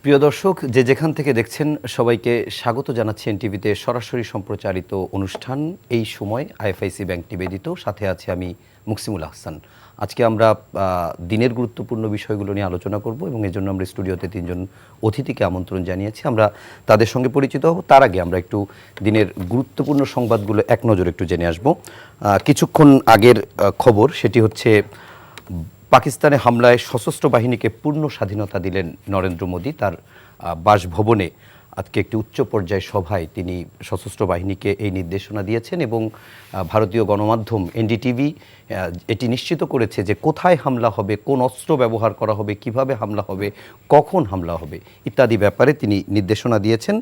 প্রিয় দর্শক, যে যেখান থেকে দেখছেন সবাইকে স্বাগত জানাচ্ছি এনটিভিতে সরাসরি সম্প্রচারিত অনুষ্ঠান এই সময় আইএফআইসি ব্যাংক নিবেদিত। সাথে আছে আমি মুকসিমুল আহসান। আজকে আমরা দিনের গুরুত্বপূর্ণ বিষয়গুলো নিয়ে আলোচনা করব এবং এজন্য আমরা স্টুডিওতে তিনজন অতিথিকে আমন্ত্রণ জানিয়েছি। আমরা তাদের সঙ্গে পরিচিত হব। তার আগে আমরা একটু দিনের গুরুত্বপূর্ণ সংবাদগুলো এক নজর একটু জেনে আসব। কিছুক্ষণ আগের খবর, সেটি হচ্ছে পাকিস্তানে হামলায় সশস্ত্র বাহিনীকে পূর্ণ স্বাধীনতা দিলেন নরেন্দ্র মোদী। তার বাসভবনে আজকে একটি উচ্চ পর্যায়ের সভায় তিনি সশস্ত্র বাহিনীকে এই নির্দেশনা দিয়েছেন এবং ভারতীয় গণমাধ্যম এনডিটিভি এটি নিশ্চিত করেছে যে কোথায় হামলা হবে, কোন অস্ত্র ব্যবহার করা হবে, কিভাবে হামলা হবে, কখন হামলা হবে ইত্যাদি ব্যাপারে তিনি নির্দেশনা দিয়েছেন।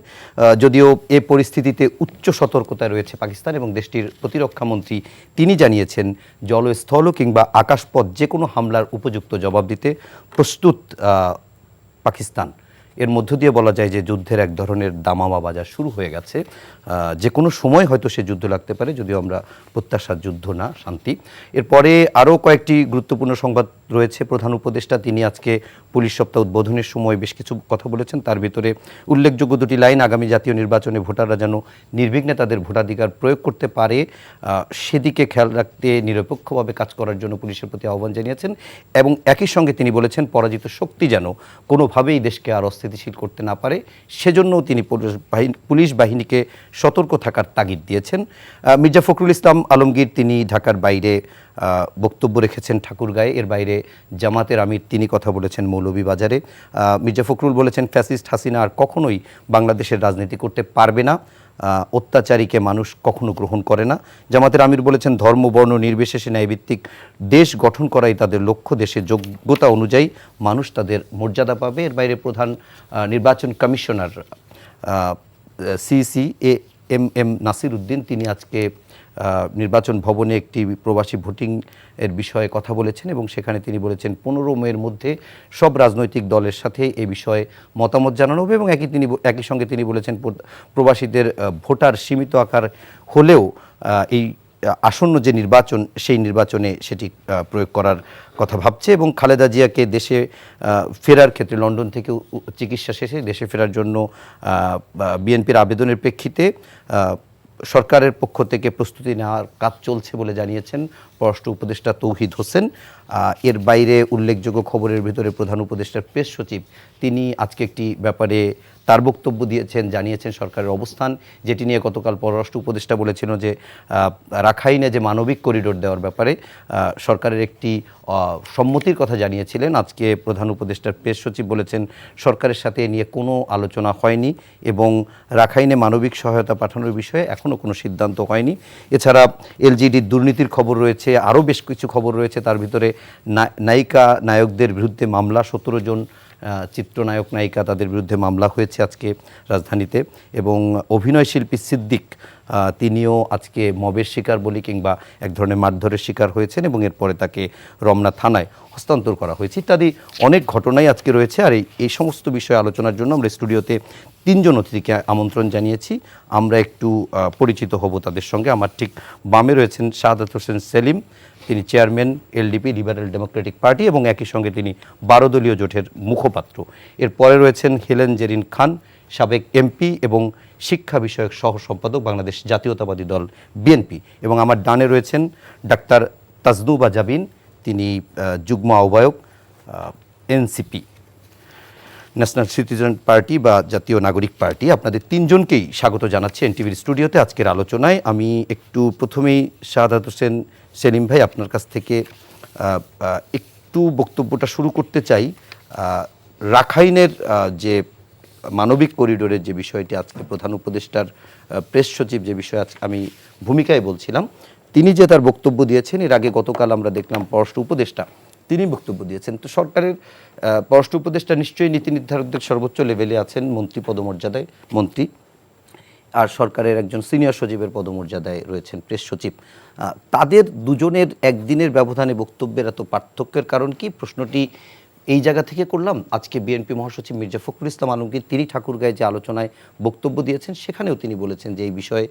যদিও এ পরিস্থিতিতে উচ্চ সতর্কতায় রয়েছে পাকিস্তান এবং দেশটির প্রতিরক্ষামন্ত্রী তিনি জানিয়েছেন জল, স্থল কিংবা আকাশপথ যে কোনো হামলার উপযুক্ত জবাব দিতে প্রস্তুত পাকিস্তান। এর মধ্য দিয়ে বলা যায় যে যুদ্ধের এক ধরনের দামামা বাজার শুরু হয়ে গেছে। যে কোনো সময় হয়তো সে যুদ্ধ লাগতে পারে, যদিও আমরা প্রত্যাশার যুদ্ধ না, শান্তি। এরপরে আরও কয়েকটি গুরুত্বপূর্ণ সংবাদ রয়েছে। প্রধান উপদেষ্টা তিনি আজকে পুলিশ সপ্তাহ উদ্বোধনের সময় বেশ কিছু কথা বলেছেন। তার ভিতরে উল্লেখযোগ্য দুটি লাইন: আগামী জাতীয় নির্বাচনে ভোটাররা যেন নির্বিঘ্নে তাদের ভোটাধিকার প্রয়োগ করতে পারে সেদিকে খেয়াল রাখতে নিরপেক্ষভাবে কাজ করার জন্য পুলিশের প্রতি আহ্বান জানিয়েছেন। এবং একই সঙ্গে তিনি বলেছেন পরাজিত শক্তি যেন কোনোভাবেই দেশকে আর অস্থিতিশীল করতে না পারে, সেজন্যও তিনি পুলিশ বাহিনীকে সতর্ক থাকার তাগিদ দিয়েছেন। মির্জা ফখরুল ইসলাম আলমগীর তিনি ঢাকার বাইরে বক্তব্য রেখেছেন ঠাকুরগাঁয়ে। এর বাইরে জামাতের আমির তিনি কথা বলেছেন মৌলভীবাজারে। মির্জা ফখরুল বলেছেন ফ্যাসিস্ট হাসিনা আর কখনোই বাংলাদেশের রাজনীতি করতে পারবে না, অত্যাচারীকে মানুষ কখনো গ্রহণ করে না। জামাতের আমির বলেছেন ধর্ম বর্ণ নির্বিশেষে ন্যায়ভিত্তিক দেশ গঠন করাই তাদের লক্ষ্য, দেশের যোগ্যতা অনুযায়ী মানুষ তাদের মর্যাদা পাবে। এর বাইরে প্রধান নির্বাচন commissioner CEC M Nasir Uddin তিনি আজকে নির্বাচন ভবনে একটি প্রবাসী ভোটিং এর বিষয়ে কথা বলেছেন এবং সেখানে তিনি বলেছেন 15 মের মধ্যে সব রাজনৈতিক দলের সাথে এ বিষয়ে মতামত জানানো হবে এবং একই সঙ্গে তিনি বলেছেন প্রবাসীদের ভোটার সীমিত আকার হলেও এই আসন্ন যে নির্বাচন সেই নির্বাচনে সেটি প্রয়োগ করার কথা ভাবছে এবং খালেদা জিয়াকে দেশে ফেরার ক্ষেত্রে লন্ডন থেকে চিকিৎসা শেষে দেশে ফেরার জন্য বিএনপির আবেদনের প্রেক্ষিতে সরকারের পক্ষ থেকে প্রস্তুতি নেওয়ার কাজ চলছে বলে জানিয়েছেন পররাষ্ট্র উপদেষ্টা তৌহিদ হোসেন। এর বাইরে উল্লেখযোগ্য খবরের ভিতরে প্রধান উপদেষ্টার প্রেস সচিব তিনি আজকে একটি ব্যাপারে তার বক্তব্য দিয়েছেন, জানিয়েছেন সরকারের অবস্থান, যেটি নিয়ে গতকাল পররাষ্ট্র উপদেষ্টা বলেছিল যে রাখাইনে যে মানবিক করিডোর দেওয়ার ব্যাপারে সরকারের একটি সম্মতির কথা জানিয়েছিলেন। আজকে প্রধান উপদেষ্টার প্রেস সচিব বলেছেন সরকারের সাথে এ নিয়ে কোনো আলোচনা হয়নি এবং রাখাইনে মানবিক সহায়তা পাঠানোর বিষয়ে এখনও কোনো সিদ্ধান্ত হয়নি। এছাড়া এলজিডির দুর্নীতির খবর রয়েছে, আরও বেশ কিছু খবর রয়েছে। তার ভিতরে নায়িকা নায়কদের বিরুদ্ধে মামলা, 17 জন চিত্রনায়ক নায়িকা তাদের বিরুদ্ধে মামলা হয়েছে আজকে রাজধানীতে এবং অভিনয় শিল্পী সিদ্দিক তিনিও আজকে মবের শিকার বলি কিংবা এক ধরনের মারধরের শিকার হয়েছেন এবং এরপরে তাকে রমনা থানায় হস্তান্তর করা হয়েছে ইত্যাদি অনেক ঘটনাই আজকে রয়েছে। আর এই সমস্ত বিষয়ে আলোচনার জন্য আমরা স্টুডিওতে তিনজন অতিথিকে আমন্ত্রণ জানিয়েছি। আমরা একটু পরিচিত হব তাদের সঙ্গে। আমার ঠিক বামে রয়েছেন শাহাদাত হোসেন সেলিম, তিনি chairman LDP liberal Democratic party এবং একই সঙ্গে তিনি 12 দলীয় জোটের মুখপাত্র। এরপরে রয়েছেন হেলেন জেরিন খান, সাবেক এমপি এবং শিক্ষা বিষয়ক সহ সম্পাদক বাংলাদেশ জাতীয়তাবাদী দল বিএনপি। এবং আমার ডানে রয়েছেন ডাক্তার তাজনুবা জাবিন, তিনি যুগ্ম আহ্বায়ক এনসিপি, ন্যাশনাল সিটিজেন পার্টি বা জাতীয় নাগরিক পার্টি। আপনাদের তিনজনকেই স্বাগত জানাচ্ছি এনটিভির স্টুডিওতে আজকের আলোচনায়। আমি একটু প্রথমেই শাহাদাত হোসেন সেলিম ভাই আপনার কাছ থেকে একটু বক্তব্যটা শুরু করতে চাই। রাখাইনের যে মানবিক করিডোরের যে বিষয়টি আজকে প্রধান উপদেষ্টার প্রেস সচিব যে বিষয়ে আজকে আমি ভূমিকায় বলছিলাম, তিনি যে তার বক্তব্য দিয়েছেন, এর আগে গতকাল আমরা দেখলাম পররাষ্ট্র উপদেষ্টা তিনি বক্তব্য দিয়েছেন। তো সরকারের পররাষ্ট্র উপদেষ্টা নিশ্চয়ই নীতি নির্ধারকদের সর্বোচ্চ লেভেলে আছেন, মন্ত্রী পদমর্যাদায় মন্ত্রী, আর সরকারের একজন সিনিয়র সচিবের পদমর্যাদায় রয়েছেন প্রেস সচিব। তাদের দুজনের একদিনের ব্যবধানে বক্তব্যের এত পার্থক্যের কারণ কি? প্রশ্নটি এই জায়গা থেকে করলাম। আজকে বিএনপি মহাসচিব মির্জা ফখরুল ইসলাম আলমগীর তিনি ঠাকুরগাঁয়ে যে আলোচনায় বক্তব্য দিয়েছেন সেখানেও তিনি বলেছেন যে এই বিষয়ে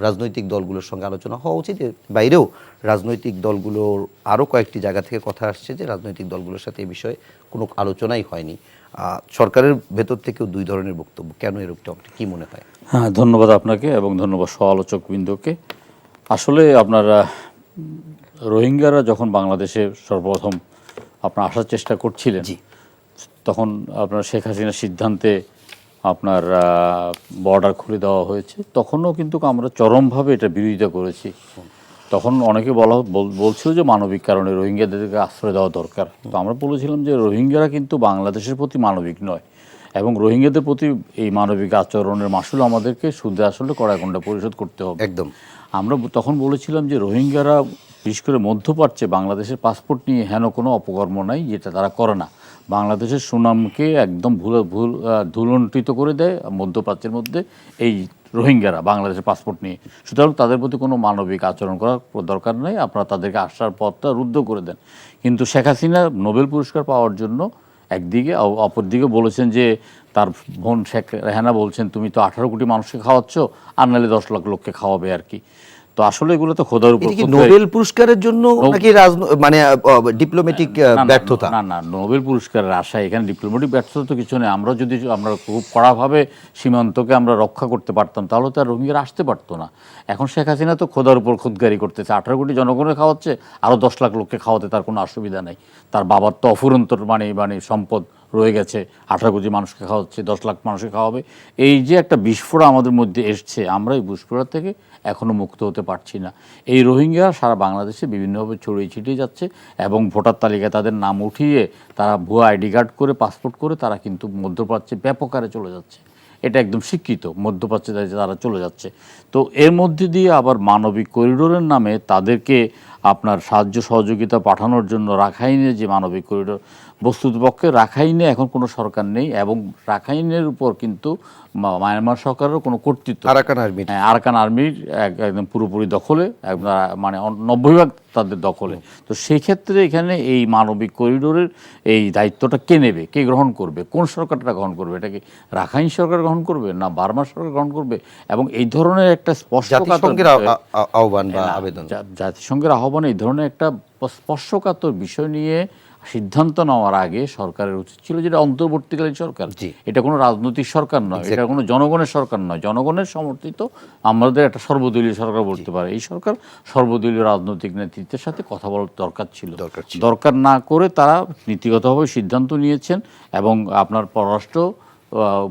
রাজনৈতিক দলগুলোর সঙ্গে আলোচনা হওয়া উচিত। এর বাইরেও রাজনৈতিক দলগুলোর আরও কয়েকটি জায়গা থেকে কথা আসছে যে রাজনৈতিক দলগুলোর সাথে এই বিষয়ে কোনো আলোচনাই হয়নি। সরকারের ভেতর থেকেও দুই ধরনের বক্তব্য, কেন এরকম কি মনে হয়? হ্যাঁ, ধন্যবাদ আপনাকে এবং ধন্যবাদ সহ-আলোচক বৃন্দকে। আসলে আপনারা রোহিঙ্গারা যখন বাংলাদেশে সর্বপ্রথম আপনার আসার চেষ্টা করছিলেন, তখন আপনার শেখ হাসিনার সিদ্ধান্তে আপনার বর্ডার খুলে দেওয়া হয়েছে। তখনও কিন্তু আমরা চরমভাবে এটা বিরোধিতা করেছি। তখন অনেকে বলছিল যে মানবিক কারণে রোহিঙ্গাদেরকে আশ্রয় দেওয়া দরকার। তো আমরা বলেছিলাম যে রোহিঙ্গারা কিন্তু বাংলাদেশের প্রতি মানবিক নয়, এবং রোহিঙ্গাদের প্রতি এই মানবিক আচরণের মাসুল আমাদেরকে সুদে আসলে কড়াকণ্ডা পরিশোধ করতে হবে। একদম। আমরা তখন বলেছিলাম যে রোহিঙ্গারা বিশেষ করে মধ্যপ্রাচ্যে বাংলাদেশের পাসপোর্ট নিয়ে হেন কোনো অপকর্ম নাই যেটা তারা করে না। বাংলাদেশের সুনামকে একদম ধুলণ্ঠিত করে দেয় মধ্যপ্রাচ্যের মধ্যে এই রোহিঙ্গারা বাংলাদেশের পাসপোর্ট নিয়ে। সুতরাং তাদের প্রতি কোনো মানবিক আচরণ করার দরকার নেই, আপনারা তাদেরকে আসার পথটা রুদ্ধ করে দেন। কিন্তু শেখ হাসিনা নোবেল পুরস্কার পাওয়ার জন্য একদিকে, অপরদিকে বলেছেন যে তার বোন শেখ রেহানা বলছেন তুমি তো 18 কোটি মানুষকে খাওয়াচ্ছ, আর নাহলে 10 লাখ লোককে খাওয়াবে আর কি। তো আসলে এগুলো তো খোদার উপর। নোবেল পুরস্কারের জন্য নাকি মানে ডিপ্লোম্যাটিক ব্যর্থতা? না না, নোবেল পুরস্কারের আশা এখানে ডিপ্লোম্যাটিক ব্যর্থতা তো কিছু নেই। আমরা যদি আমরা খুব কড়াভাবে সীমান্তকে আমরা রক্ষা করতে পারতাম তাহলে তো আর রোহিঙ্গারা আসতে পারতো না। এখন শেখ হাসিনা তো খোদার উপর খুদগারি করতেছে, 18 কোটি জনগণের খাওয়াচ্ছে, আরও 10 লাখ লোককে খাওয়াতে তার কোনো অসুবিধা নেই। তার বাবার তো অফুরন্ত মানে সম্পদ রয়ে গেছে, 18 কোটি মানুষকে খাওয়াচ্ছে, 10 লাখ মানুষকে খাওয়াবে। এই যে একটা বিস্ফোরণ আমাদের মধ্যে এসছে, আমরা এই বিস্ফোরণ থেকে এখনও মুক্ত হতে পারছি না। এই রোহিঙ্গা সারা বাংলাদেশে বিভিন্নভাবে ছড়িয়ে ছিটিয়ে যাচ্ছে, এবং ভোটার তালিকায় তাদের নাম উঠিয়ে তারা ভুয়া আইডি কার্ড করে পাসপোর্ট করে তারা কিন্তু মধ্যপ্রাচ্যে ব্যাপক হারে চলে যাচ্ছে। এটা একদম স্বীকৃত, মধ্যপ্রাচ্যে তারা চলে যাচ্ছে। তো এর মধ্যে দিয়ে আবার মানবিক করিডোরের নামে তাদেরকে আপনার সাহায্য সহযোগিতা পাঠানোর জন্য রাখাইনে যে মানবিক করিডোর, বস্তুতপক্ষে রাখাইনে এখন কোনো সরকার নেই, এবং রাখাইনের উপর কিন্তু মায়ানমার সরকারেরও কোনো কর্তৃত্ব, আরাকান আর্মির একদম পুরোপুরি দখলে, মানে 90% তাদের দখলে। তো সেই ক্ষেত্রে এখানে এই মানবিক করিডোরের এই দায়িত্বটা কে নেবে, কে গ্রহণ করবে, কোন সরকারটা গ্রহণ করবে? এটা কি রাখাইন সরকার গ্রহণ করবে না বার্মা সরকার গ্রহণ করবে? এবং এই ধরনের একটা জাতিসংঘের আহ্বান বা আবেদন, জাতিসংঘের আহ্বানে এই ধরনের একটা স্পর্শকাতর বিষয় নিয়ে সিদ্ধান্ত নেওয়ার আগে সরকারের উচিত ছিল, যেটা অন্তর্বর্তীকালীন সরকার, এটা কোনো রাজনৈতিক সরকার নয়, এটা কোনো জনগণের সরকার নয়, জনগণের সমর্থিত আমাদের একটা সর্বদলীয় সরকার বলতে পারে। এই সরকার সর্বদলীয় রাজনৈতিক নেতৃত্বের সাথে কথা বলার দরকার ছিল। দরকার না করে তারা নীতিগতভাবে সিদ্ধান্ত নিয়েছেন, এবং আপনার পররাষ্ট্র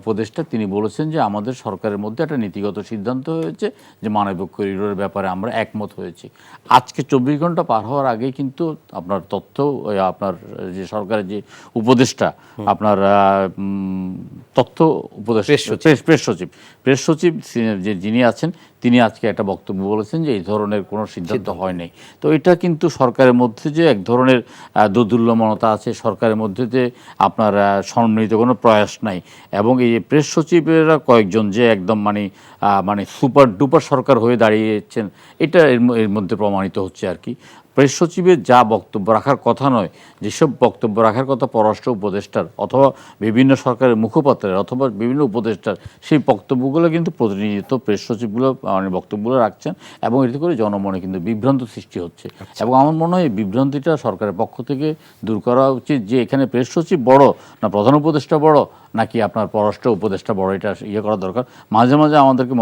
উপদেষ্টা তিনি বলেছেন যে আমাদের সরকারের মধ্যে একটা নীতিগত সিদ্ধান্ত হয়েছে যে মানবিক করিডোরের ব্যাপারে আমরা একমত হয়েছি। আজকে 24 ঘন্টা পার হওয়ার আগেই কিন্তু আপনার আপনার যে সরকারের যে উপদেষ্টা, আপনার তথ্য উপদেষ্টা, প্রেস সচিব যে যিনি আছেন, তিনি আজকে একটা বক্তব্য বলেছেন যে এই ধরনের কোনো সিদ্ধান্ত হয় নাই। তো এটা কিন্তু সরকারের মধ্যে যে এক ধরনের দোদুল্যমানতা আছে, সরকারের মধ্যে যে আপনার সম্মিলিত কোনো প্রয়াস নাই, এবং এই প্রেস সচিবেরা কয়েকজন যে একদম মানে সুপার ডুপার সরকার হয়ে দাঁড়িয়েছেন, এটা এর মধ্যে প্রমাণিত হচ্ছে আর কি। প্রেস সচিবের যা বক্তব্য রাখার কথা নয়, যেসব বক্তব্য রাখার কথা পররাষ্ট্র উপদেষ্টার অথবা বিভিন্ন সরকারের মুখপাত্রের অথবা বিভিন্ন উপদেষ্টার, সেই বক্তব্যগুলো কিন্তু প্রতিনিয়ত প্রেস সচিবগুলো মানে বক্তব্যগুলো রাখছেন, এবং এতে করে জনমনে কিন্তু বিভ্রান্ত সৃষ্টি হচ্ছে। এবং আমার মনে হয় এই বিভ্রান্তিটা সরকারের পক্ষ থেকে দূর করা উচিত, যে এখানে প্রেস সচিব বড় না প্রধান উপদেষ্টা বড় নাকি আপনার পররাষ্ট্র উপদেষ্টা বড়, এটা করা দরকার। মাঝে মাঝে আমাদেরকে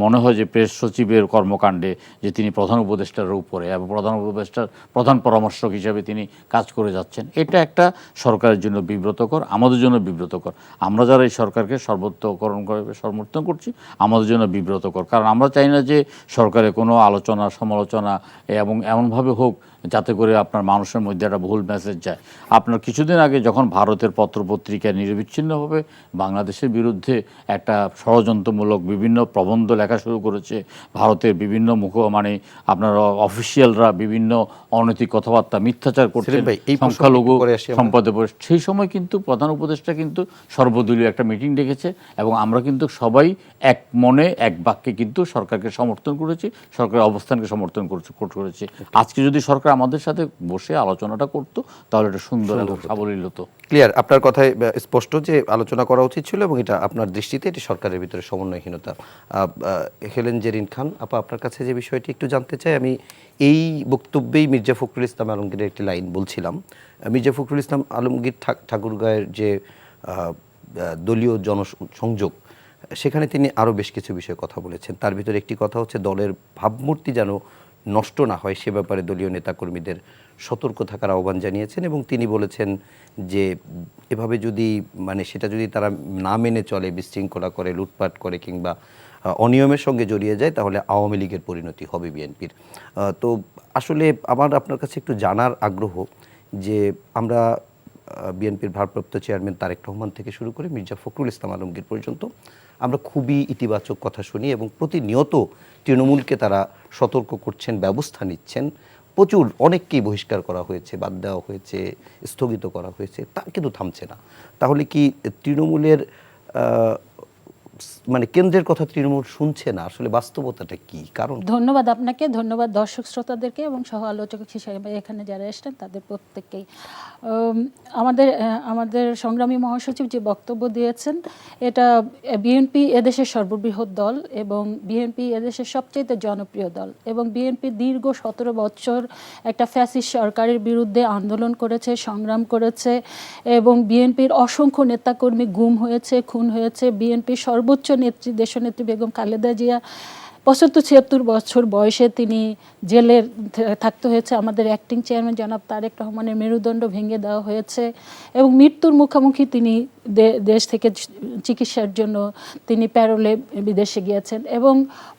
মনে হয় যে প্রেস সচিবের কর্মকাণ্ডে যে তিনি প্রধান উপদেষ্টার উপরে এবং প্রধান উপদেষ্টার প্রধান পরামর্শক হিসেবে তিনি কাজ করে যাচ্ছেন, এটা একটা সরকারের জন্য বিব্রতকর, আমাদের জন্য বিব্রতকর। আমরা যারা এই সরকারকে সর্বোত্তকরণ করে সমর্থন করছি, আমাদের জন্য বিব্রতকর, কারণ আমরা চাই না যে সরকারের কোনো আলোচনা সমালোচনা এবং এমনভাবে হোক যাতে করে আপনার মানুষের মধ্যে একটা ভুল মেসেজ যায়। আপনার কিছুদিন আগে যখন ভারতের পত্রপত্রিকায় নিরবিচ্ছিন্নভাবে বাংলাদেশের বিরুদ্ধে একটা ষড়যন্ত্রমূলক বিভিন্ন প্রবন্ধ লেখা শুরু করেছে, ভারতের বিভিন্ন মানে আপনার অফিসিয়ালরা বিভিন্ন অনৈতিক কথাবার্তা মিথ্যাচার করছেন সংখ্যালঘু সম্পদে, সেই সময় কিন্তু প্রধান উপদেষ্টা কিন্তু সর্বদলীয় একটা মিটিং ডেকেছে, এবং আমরা কিন্তু সবাই এক মনে এক বাক্যে কিন্তু সরকারকে সমর্থন করেছি, সরকারের অবস্থানকে সমর্থন করেছি। আজকে যদি সরকার সরকার আমাদের সাথে বসে আলোচনাটা করতো, তাহলে এটা সুন্দর এবং সাবলীল হতো। ক্লিয়ার, আপনার কথায় স্পষ্ট যে আলোচনা করা উচিত ছিল, এবং এটা আপনার দৃষ্টিতে এটি সরকারের ভিতরে সমন্বয়হীনতা। হেলেন জেরিন খান আপা, আপনার কাছে যে বিষয়টি একটু জানতে চাই, আমি এই বক্তব্যেই মির্জা ফখরুল ইসলাম আলমগীরের একটি লাইন বলছিলাম। মির্জা ফখরুল ইসলাম আলমগীর ঠাকুরগাঁয়ের যে দলীয় জনসংযোগ, সেখানে তিনি আরও বেশ কিছু বিষয়ে কথা বলেছেন। তার ভিতরে একটি কথা হচ্ছে দলের ভাবমূর্তি যেন নষ্ট না হয় সে ব্যাপারে দলীয় নেতাকর্মীদের সতর্ক থাকার আহ্বান জানিয়েছেন, এবং তিনি বলেছেন যে এভাবে যদি সেটা যদি তারা না মেনে চলে, বিশৃঙ্খলা করে, লুটপাট করে কিংবা অনিয়মের সঙ্গে জড়িয়ে যায়, তাহলে আওয়ামী লীগের পরিণতি হবে বিএনপির। তো আসলে আমার আপনার কাছে একটু জানার আগ্রহ যে আমরা বিএনপির ভারপ্রাপ্ত চেয়ারম্যান তারেক রহমান থেকে শুরু করে মির্জা ফখরুল ইসলাম আলমগীর পর্যন্ত আমরা খুবই ইতিবাচক কথা শুনি, এবং প্রতিনিয়ত তৃণমূলকে তারা সতর্ক করছেন, ব্যবস্থা নিচ্ছেন। প্রচুর অনেককেই বহিষ্কার করা হয়েছে, বাদ দেওয়া হয়েছে, স্থগিত করা হয়েছে, তা কিন্তু থামছে না। তাহলে কি তৃণমূলের কেন্দ্রের কথা তৃণমূল শুনছে না? আসলে বাস্তবতাটা কি? কারণ ধন্যবাদ আপনাকে, ধন্যবাদ দর্শক শ্রোতাদেরকে এবং সহ আলোচক হিসেবে এখানে যারা এসেছেন তাদের প্রত্যেককেই। আমাদের সংগ্রামী মহাসচিব যে বক্তব্য দিয়েছেন, এটা বিএনপি এদেশের সর্ববৃহৎ দল এবং বিএনপি এদেশের সবচেয়ে জনপ্রিয় দল, এবং বিএনপি দীর্ঘ 17 বছর একটা ফ্যাসিস্ট সরকারের বিরুদ্ধে আন্দোলন করেছে, সংগ্রাম করেছে, এবং বিএনপির অসংখ্য নেতাকর্মী গুম হয়েছে, খুন হয়েছে। বিএনপির সর্বোচ্চ নেত্রী দেশনেত্রী বেগম খালেদা জিয়া 75-76 বছর বয়সে তিনি জেলে থাকতে হয়েছে। আমাদের অ্যাক্টিং চেয়ারম্যান জনাব তারেক রহমানের মেরুদণ্ড ভেঙে দেওয়া হয়েছে, এবং মৃত্যুর মুখোমুখি তিনি দেশ থেকে চিকিৎসার জন্য তিনি প্যারোলে বিদেশে গিয়েছেন, এবং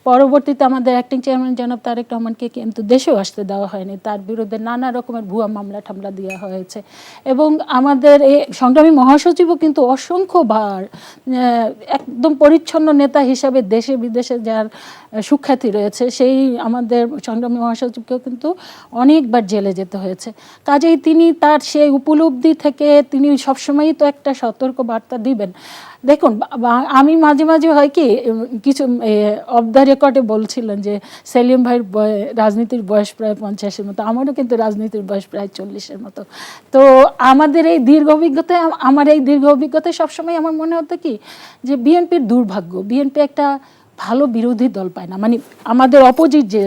পরবর্তীতে আমাদের অ্যাক্টিং চেয়ারম্যান জনাব তারেক রহমানকে কিন্তু দেশেও আসতে দেওয়া হয়নি। তার বিরুদ্ধে নানা রকমের ভুয়া মামলা টামলা দেওয়া হয়েছে, এবং আমাদের এই সংগ্রামী মহাসচিবও কিন্তু অসংখ্যবার একদম পরিচ্ছন্ন নেতা হিসাবে দেশে বিদেশে যার সুখ্যাতি রয়েছে, সেই আমাদের সংগ্রামী মহাসচিবকেও কিন্তু অনেকবার জেলে যেতে হয়েছে। কাজেই তিনি তার সেই উপলব্ধি থেকে তিনি সবসময়ই তো একটা সতর্ক বার্তা দিবেন। দেখুন, আমি মাঝে মাঝে হয় কি, কিছু অফ দ্য রেকর্ডে বলছিলেন যে সেলিম ভাইয়ের রাজনীতির বয়স প্রায় 50-এর মতো, আমারও কিন্তু রাজনীতির বয়স প্রায় 40-এর মতো। তো আমাদের এই দীর্ঘ অভিজ্ঞতায় সবসময় আমার মনে হতো কি যে বিএনপির দুর্ভাগ্য, বিএনপি একটা ভালো বিরোধী দল পায় না, আমাদের অপোজিট যে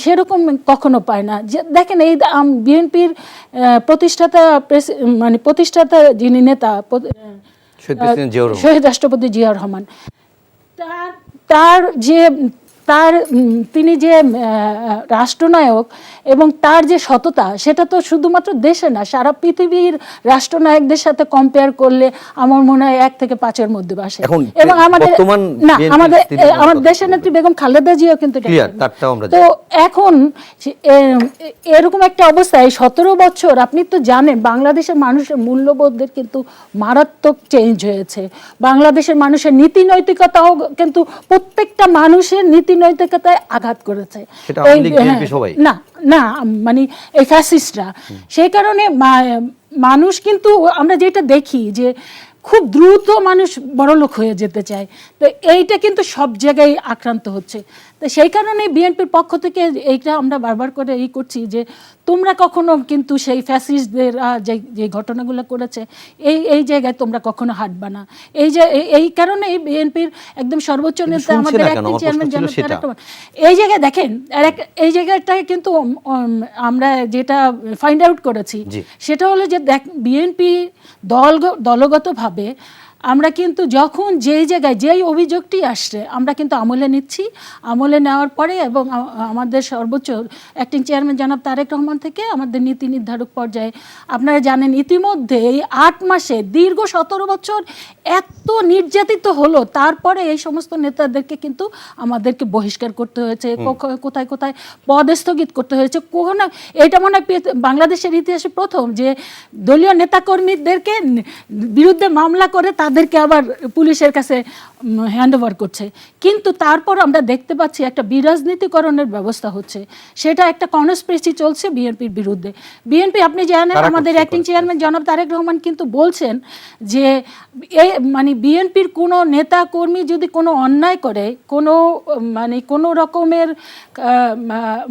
সেরকম কখনো পায় না। যে দেখেন, এই বিএনপির প্রতিষ্ঠাতা যিনি নেতা শহীদ রাষ্ট্রপতি জিয়াউর রহমান, তিনি যে রাষ্ট্রনায়ক এবং তার যে সততা, সেটা তো শুধুমাত্র দেশে না, সারা পৃথিবীর রাষ্ট্রনায়কদের সাথে কম্পেয়ার করলে আমার মনে হয় 1 থেকে 5-এর মধ্যে বসে। এবং আমাদের দেশের নেত্রী বেগম খালেদা জিয়াও কিন্তু। তো এখন এরকম একটা অবস্থায় 17 বছর, আপনি তো জানেন বাংলাদেশের মানুষের মূল্যবোধের কিন্তু মারাত্মক চেঞ্জ হয়েছে। বাংলাদেশের মানুষের নীতি নৈতিকতাও কিন্তু প্রত্যেকটা মানুষের নীতি নৈতিকতায় আঘাত করেছে না এই ফ্যাসিস্টরা। সেই কারণে মানুষ কিন্তু আমরা যেটা দেখি যে খুব দ্রুত মানুষ বড়লোক হয়ে যেতে চায়, তো এইটা কিন্তু সব জায়গায় আক্রান্ত হচ্ছে। তো সেই কারণে বিএনপির পক্ষ থেকে এইটা আমরা বারবার করে করছি যে তোমরা কখনো কিন্তু সেই ফ্যাসিস্টদের যে ঘটনাগুলো করেছে এই জায়গায় তোমরা কখনো হাঁটবা না। এই কারণে বিএনপির একদম সর্বোচ্চ নেতা আমাদের অ্যাক্টিং চেয়ারম্যান এই জায়গায় দেখেন, এই জায়গাটায় কিন্তু আমরা যেটা ফাইন্ড আউট করেছি সেটা হলো যে বিএনপি দলগতভাবে আমরা কিন্তু যখন যেই জায়গায় যেই অভিযোগটি আসছে আমরা কিন্তু আমলে নিচ্ছি। আমলে নেওয়ার পরে এবং আমাদের সর্বোচ্চ অ্যাক্টিং চেয়ারম্যান জনাব তারেক রহমান থেকে আমাদের নীতি নির্ধারক পর্যায়ে আপনারা জানেন ইতিমধ্যে এই 8 মাসে দীর্ঘ 17 বছর এত নির্যাতিত হলো, তারপরে এই সমস্ত নেতাদেরকে কিন্তু আমাদেরকে বহিষ্কার করতে হয়েছে, কোথায় কোথায় পদ স্থগিত করতে হয়েছে। কখনো এটা মনে হয় বাংলাদেশের ইতিহাসে প্রথম যে দলীয় নেতাকর্মীদেরকে বিরুদ্ধে মামলা করে তাদের তাদেরকে আবার পুলিশের কাছে হ্যান্ড ওভার করছে। কিন্তু তারপর আমরা দেখতে পাচ্ছি একটা বিরাজনীতিকরণের ব্যবস্থা হচ্ছে, সেটা একটা কনস্পিরেসি চলছে বিএনপির বিরুদ্ধে। বিএনপি আপনি জানেন আমাদের অ্যাক্টিং চেয়ারম্যান জনাব তারেক রহমান কিন্তু বলছেন যে এই মানে বিএনপির কোনো নেতা কর্মী যদি কোনো অন্যায় করে, কোনো রকমের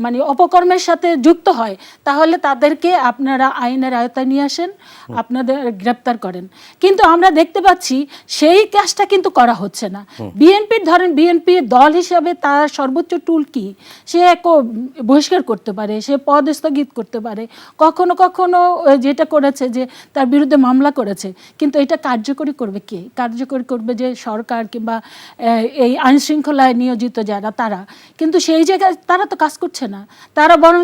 মানে অপকর্মের সাথে যুক্ত হয়, তাহলে তাদেরকে আপনারা আইনের আওতায় নিয়ে আসেন, আপনাদের গ্রেপ্তার করেন। কিন্তু আমরা দেখতে পাচ্ছি সেই কাজটা কিন্তু করা হচ্ছে না। বিএনপির দল হিসাবে তার সর্বোচ্চ টুল কি? সে বহিষ্কার করতে পারে, সে পদ স্থগিত করতে পারে, কখনো কখনো যেটা করেছে যে তার বিরুদ্ধে মামলা করেছে। কিন্তু এটা কার্যকরী করবে কে? কার্যকরী করবে যে সরকার কিংবা এই আইন শৃঙ্খলায় নিয়োজিত যারা, তারা। কিন্তু সেই জায়গায় তারা তো কাজ করছে না। তারা বরং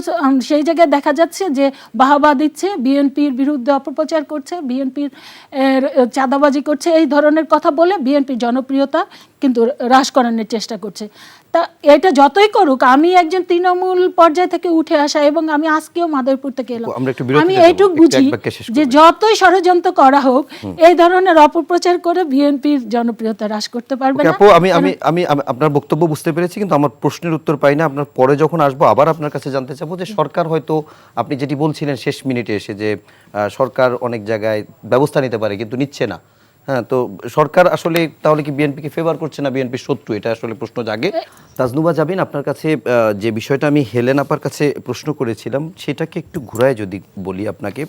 সেই জায়গায় দেখা যাচ্ছে যে বাহবা দিচ্ছে, বিএনপির বিরুদ্ধে অপপ্রচার করছে, বিএনপির চাঁদাবাজি করছে, এই ধরনের কথা বলে বিএনপির জনপ্রিয়তা কিন্তু হ্রাস করানোর চেষ্টা করছে। তা এটা যতই করুক, আমি একজন তৃণমূল পর্যায় থেকে উঠে আসা এবং আমি আজকেও মাদারীপুর থেকে এলাম, আমি এইটুকু বুঝি যে যতই ষড়যন্ত্র করা হোক, এই ধরনের অপপ্রচার করে বিএনপির জনপ্রিয়তা হ্রাস করতে পারবে না। আমি আপনার বক্তব্য বুঝতে পেরেছি, কিন্তু আমার প্রশ্নের উত্তর পাই না। আপনার পরে যখন আসবো আবার আপনার কাছে জানতে চাবো যে সরকার হয়তো, আপনি যেটি বলছিলেন শেষ মিনিটে এসে, যে সরকার অনেক জায়গায় ব্যবস্থা নিতে পারে কিন্তু নিচ্ছে না। হ্যাঁ, তো সরকার আসলে তাহলে কি বিএনপিকে ফেভার করছে না বিএনপির শত্রু? এটা আসলে প্রশ্ন জাগে। তাজনুবা জাবিন, আপনার কাছে যে বিষয়টা আমি হেলেন আপার কাছে প্রশ্ন করেছিলাম, সেটাকে একটু ঘুরায় যদি বলি আপনাকে,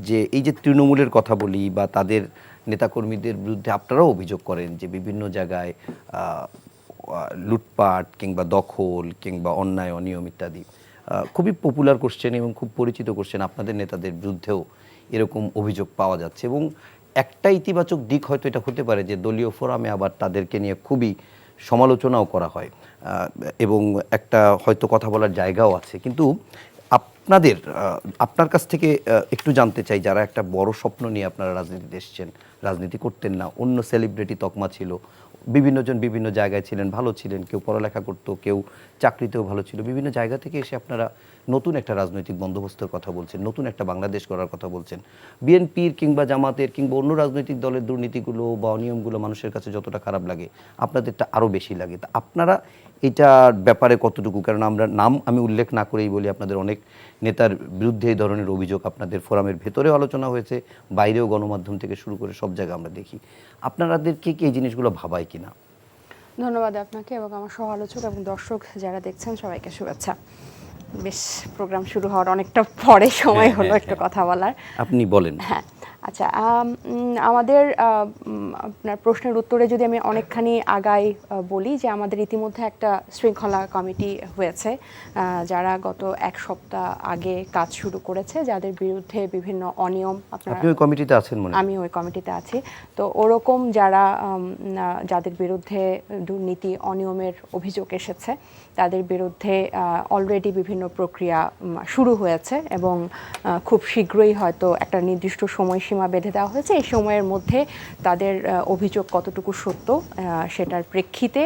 যে এই যে তৃণমূলের কথা বলি বা তাদের নেতাকর্মীদের বিরুদ্ধে আপনারাও অভিযোগ করেন যে বিভিন্ন জায়গায় লুটপাট কিংবা দখল কিংবা অন্যায় অনিয়ম ইত্যাদি, খুবই পপুলার কোশ্চেন এবং খুব পরিচিত কোশ্চেন। আপনাদের নেতাদের বিরুদ্ধেও এরকম অভিযোগ পাওয়া যাচ্ছে, এবং একটা ইতিবাচক দিক হয়তো এটা হতে পারে যে দলীয় ফোরামে আবার তাদেরকে নিয়ে খুবই সমালোচনাও করা হয়, এবং একটা হয়তো কথা বলার জায়গাও আছে। কিন্তু আপনার কাছ থেকে একটু জানতে চাই, যারা একটা বড় স্বপ্ন নিয়ে আপনারা রাজনীতিতে এসেছেন, রাজনীতি করতেন না, অন্য সেলিব্রিটি তকমা ছিল, বিভিন্নজন বিভিন্ন জায়গায় ছিলেন, ভালো ছিলেন, কেউ পড়ালেখা করতো, কেউ চাকরিতেও ভালো ছিল, বিভিন্ন জায়গা থেকে এসে আপনারা নতুন একটা রাজনৈতিক বন্দোবস্তের কথা বলছেন, নতুন একটা বাংলাদেশ গড়ার কথা বলছেন। বিএনপির কিংবা জামাতের কিংবা অন্য রাজনৈতিক দলের দুর্নীতিগুলো বা অনিয়মগুলো মানুষের কাছে যতটা খারাপ লাগে, আপনাদেরটা আরও বেশি লাগে। তা আপনারা এটার ব্যাপারে কতটুকু, কারণ আমরা নাম আমি উল্লেখ না করেই বলি, আপনাদের অনেক নেতার বিরুদ্ধে এই ধরনের অভিযোগ আপনাদের ফোরামের ভেতরেও আলোচনা হয়েছে, বাইরেও গণমাধ্যম থেকে শুরু করে সব জায়গায় আমরা দেখি। আপনাদেরকে কি এই জিনিসগুলো ভাবায় কিনা? ধন্যবাদ আপনাকে এবং আমার সহ-আলোচক এবং দর্শক যারা দেখছেন সবাইকে শুভেচ্ছা। বেশ, প্রোগ্রাম শুরু হওয়ার অনেকটা পরে সময় হলো একটু কথা বলার। আপনি বলেন। হ্যাঁ, আচ্ছা, আমাদের আপনার প্রশ্নের উত্তরে যদি আমি অনেকখানি আগাই বলি, যে আমাদের ইতিমধ্যে একটা শৃঙ্খলা কমিটি হয়েছে, যারা গত এক সপ্তাহ আগে কাজ শুরু করেছে, যাদের বিরুদ্ধে বিভিন্ন অনিয়ম, আপনি ওই কমিটিতে আছেন মনে হয়? আমি ওই কমিটিতে আছি। তো ওরকম যাদের বিরুদ্ধে দুর্নীতি অনিয়মের অভিযোগ এসেছে, তাদের বিরুদ্ধে অলরেডি বিভিন্ন প্রক্রিয়া শুরু হয়েছে এবং খুব শীঘ্রই হয়তো একটা নির্দিষ্ট সময়সীমা বেঁধে দেওয়া হয়েছে। এই সময়ের মধ্যে তাদের অভিযোগ কতটুকু সত্য, সেটার প্রেক্ষিতে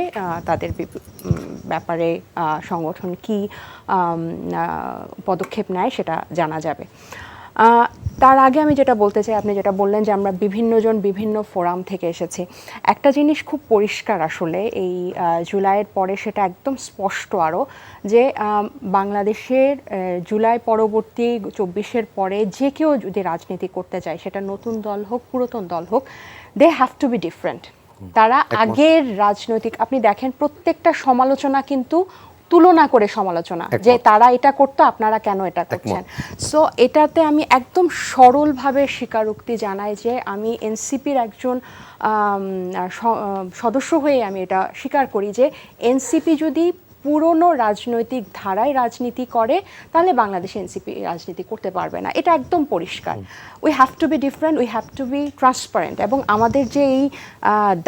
তাদের ব্যাপারে সংগঠন কি পদক্ষেপ নেয় সেটা জানা যাবে। তার আগে আমি যেটা বলতে চাই, আপনি যেটা বললেন যে আমরা বিভিন্নজন বিভিন্ন ফোরাম থেকে এসেছি, একটা জিনিস খুব পরিষ্কার আসলে এই জুলাইয়ের পরে সেটা একদম স্পষ্ট আরও, যে বাংলাদেশের জুলাই পরবর্তী 24-এর পরে যে কেউ যদি রাজনীতি করতে চায়, সেটা নতুন দল হোক পুরাতন দল হোক, they have to be different. তারা আগের রাজনৈতিক, আপনি দেখেন প্রত্যেকটা সমালোচনা কিন্তু তুলনা করে সমালোচনা, যে তারা এটা করতো, আপনারা কেন এটা করছেন। সো এটাতে আমি একদম সরলভাবে স্বীকারোক্তি জানাই যে আমি এনসিপির একজন সদস্য হয়ে আমি এটা স্বীকার করি যে এনসিপি যদি পুরনো রাজনৈতিক ধারায় রাজনীতি করে, তাহলে বাংলাদেশে এনসিপি রাজনীতি করতে পারবে না, এটা একদম পরিষ্কার। We have to be different, we have to be transparent, এবং আমাদের যে এই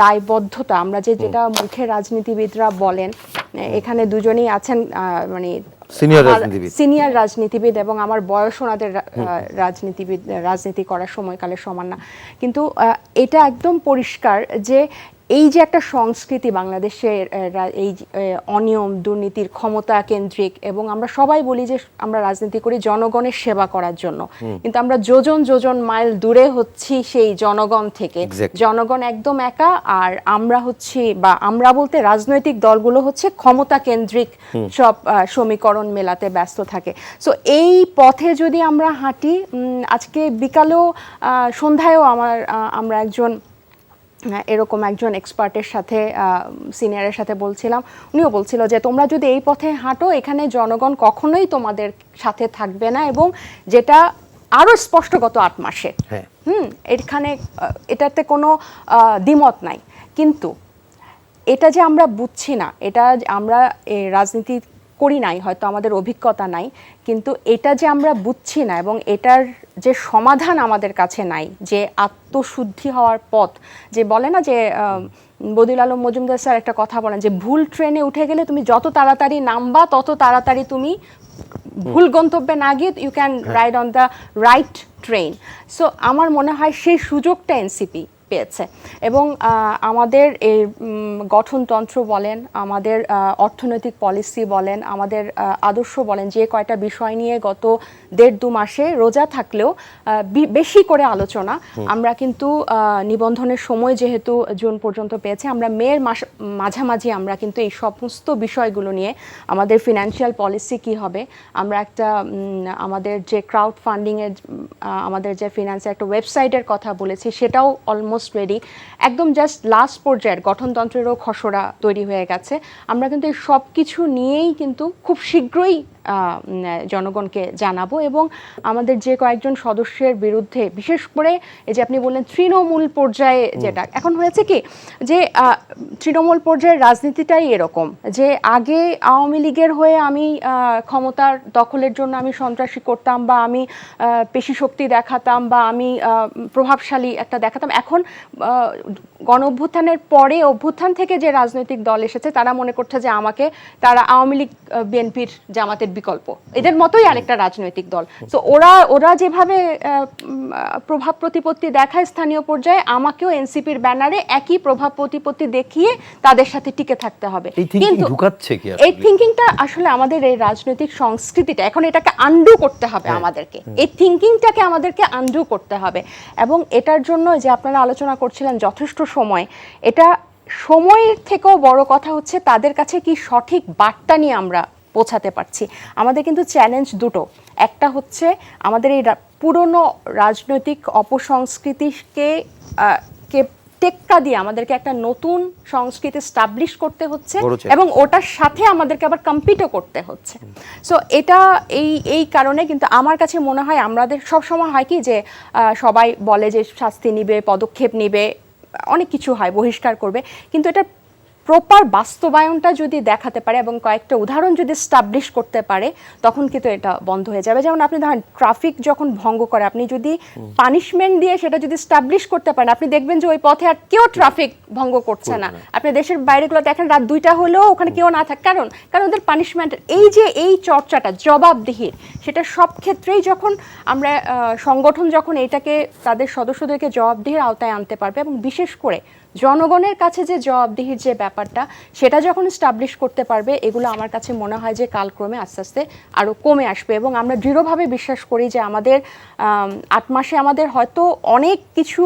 দায়বদ্ধতা, আমরা যেটা মুখে রাজনীতিবিদরা বলেন, এখানে দুজনেই আছেন মানে সিনিয়র রাজনীতিবিদ, এবং আমার বয়স ওনাদের রাজনীতি করার সময়কালের সমান না, কিন্তু এটা একদম পরিষ্কার যে এই যে একটা সংস্কৃতি বাংলাদেশের এই অনিয়ম, দুর্নীতির, ক্ষমতা কেন্দ্রিক, এবং আমরা সবাই বলি যে আমরা রাজনীতি করি জনগণের সেবা করার জন্য, কিন্তু আমরা যোজন যোজন মাইল দূরে হচ্ছি সেই জনগণ থেকে। জনগণ একদম একা, আর আমরা হচ্ছি, বা আমরা বলতে রাজনৈতিক দলগুলো হচ্ছে ক্ষমতা কেন্দ্রিক সব সমীকরণ মেলাতে ব্যস্ত থাকে। সো এই পথে যদি আমরা হাঁটি, আজকে বিকালেও সন্ধ্যায়ও আমরা এরকম একজন এক্সপার্টের সাথে, সিনিয়রের সাথে বলছিলাম, উনিও বলছিল যে তোমরা যদি এই পথে হাঁটো, এখানে জনগণ কখনোই তোমাদের সাথে থাকবে না, এবং যেটা আরো স্পষ্ট গত 8 মাসে এখানে এটাতে কোনো দ্বিমত নাই। কিন্তু এটা যে আমরা বুঝছি না, এটা আমরা রাজনীতি করি নাই, হয়তো আমাদের অভিজ্ঞতা নাই, কিন্তু এটা যে আমরা বুঝছি না এবং এটার যে সমাধান আমাদের কাছে নাই, যে আত্মশুদ্ধি হওয়ার পথ, যে বলে না যে বদিউল আলম মজুমদার স্যার একটা কথা বলেন যে ভুল ট্রেনে উঠে গেলে তুমি যত তাড়াতাড়ি নামবা তত তাড়াতাড়ি তুমি ভুল গন্তব্যে না গিয়ে you can ride on the right train. So আমার মনে হয় সেই সুযোগটা এনসিপি পেয়েছে, এবং আমাদের এই গঠনতন্ত্র বলেন, আমাদের অর্থনৈতিক পলিসি বলেন, আমাদের আদর্শ বলেন, যে কয়টা বিষয় নিয়ে গত 1.5-2 মাসে রোজা থাকলেও বেশি করে আলোচনা, আমরা কিন্তু নিবন্ধনের সময় যেহেতু জুন পর্যন্ত পেয়েছে, আমরা মের মাঝামাঝি আমরা কিন্তু এই সমস্ত বিষয়গুলো নিয়ে আমাদের ফিনান্সিয়াল পলিসি কি হবে, আমরা একটা আমাদের যে ক্রাউড ফান্ডিংয়ের আমাদের যে ফিনান্সের একটা ওয়েবসাইটের কথা বলেছি, সেটাও অলমোস্ট রেডি, একদম জাস্ট লাস্ট পর্যায়ের গঠনতন্ত্রেরও খসড়া তৈরি হয়ে গেছে। আমরা কিন্তু এই সব কিছু নিয়েই কিন্তু খুব শীঘ্রই জনগণকে জানাবো, এবং আমাদের যে কয়েকজন সদস্যের বিরুদ্ধে, বিশেষ করে এই যে আপনি বললেন তৃণমূল পর্যায়ে, যেটা এখন হয়েছে কি যে তৃণমূল পর্যায়ের রাজনীতিটাই এরকম, যে আগে আওয়ামী লীগের হয়ে আমি ক্ষমতার দখলের জন্য আমি সন্ত্রাসী করতাম, বা আমি পেশি শক্তি দেখাতাম, বা আমি প্রভাবশালী একটা দেখাতাম। এখন গণ অভ্যুত্থানের পরে অভ্যুত্থান থেকে যে রাজনৈতিক দল এসেছে, তারা মনে করছে যে তারা আওয়ামী লীগ, বিএনপির, জামাতের বিকল্প, এদের মতোই আরেকটা রাজনৈতিক দল। তো ওরা যেভাবে প্রভাব প্রতিপত্তি দেখায় স্থানীয় পর্যায়ে, আমাকেও এনসিপির ব্যানারে একই প্রভাব প্রতিপত্তি দেখিয়ে তাদের সাথে টিকে থাকতে হবে। কিন্তু এই থিঙ্কিংটা আসলে আমাদের এই রাজনৈতিক সংস্কৃতিটা, এখন এটাকে আন্ডু করতে হবে আমাদেরকে, এই থিঙ্কিংটাকে আমাদেরকে আন্ডু করতে হবে। এবং এটার জন্য যে আপনারা আলোচনা করছিলেন যথেষ্ট সময়, এটা সময়ের থেকেও বড় কথা হচ্ছে তাদের কাছে কি সঠিক বার্তা নিয়ে আমরা পৌঁছাতে পারছি। আমাদের কিন্তু চ্যালেঞ্জ দুটো, একটা হচ্ছে আমাদের এই পুরনো রাজনৈতিক অপসংস্কৃতিকে টেক্কা দিয়ে আমাদেরকে একটা নতুন সংস্কৃতি স্টাবলিশ করতে হচ্ছে, এবং ওটার সাথে আমাদেরকে আবার কম্পিটও করতে হচ্ছে। সো এটা এই কারণে কিন্তু আমার কাছে মনে হয় আমাদের সবসময় হয় কি যে সবাই বলে যে শাস্তি নিবে, পদক্ষেপ নিবে, অনেক কিছু হয়, বহিষ্কার করবে, কিন্তু এটা প্রপার বাস্তবায়নটা যদি দেখাতে পারে এবং কয়েকটা উদাহরণ যদি স্টাবলিশ করতে পারে, তখন কিন্তু এটা বন্ধ হয়ে যাবে। যেমন আপনি ধরেন ট্রাফিক যখন ভঙ্গ করে, আপনি যদি পানিশমেন্ট দিয়ে সেটা যদি স্টাবলিশ করতে পারেন, আপনি দেখবেন যে ওই পথে আর কেউ ট্রাফিক ভঙ্গ করছে না। আপনি দেশের বাইরেগুলো দেখেন, রাত 2টা হলেও ওখানে কেউ না থাকে, কারণ ওদের পানিশমেন্ট, এই চর্চাটা জবাবদিহির, সেটা সব ক্ষেত্রেই যখন আমরা সংগঠন যখন এটাকে তাদের সদস্যদেরকে জবাবদিহির আওতায় আনতে পারবে, এবং বিশেষ করে জনগণের কাছে যে জবাবদিহির যে ব্যাপারটা, সেটা যখন স্টাবলিশ করতে পারবে, এগুলো আমার কাছে মনে হয় যে কালক্রমে আস্তে আস্তে আরও কমে আসবে। এবং আমরা দৃঢ়ভাবে বিশ্বাস করি যে আমাদের 8 মাসে আমাদের হয়তো অনেক কিছু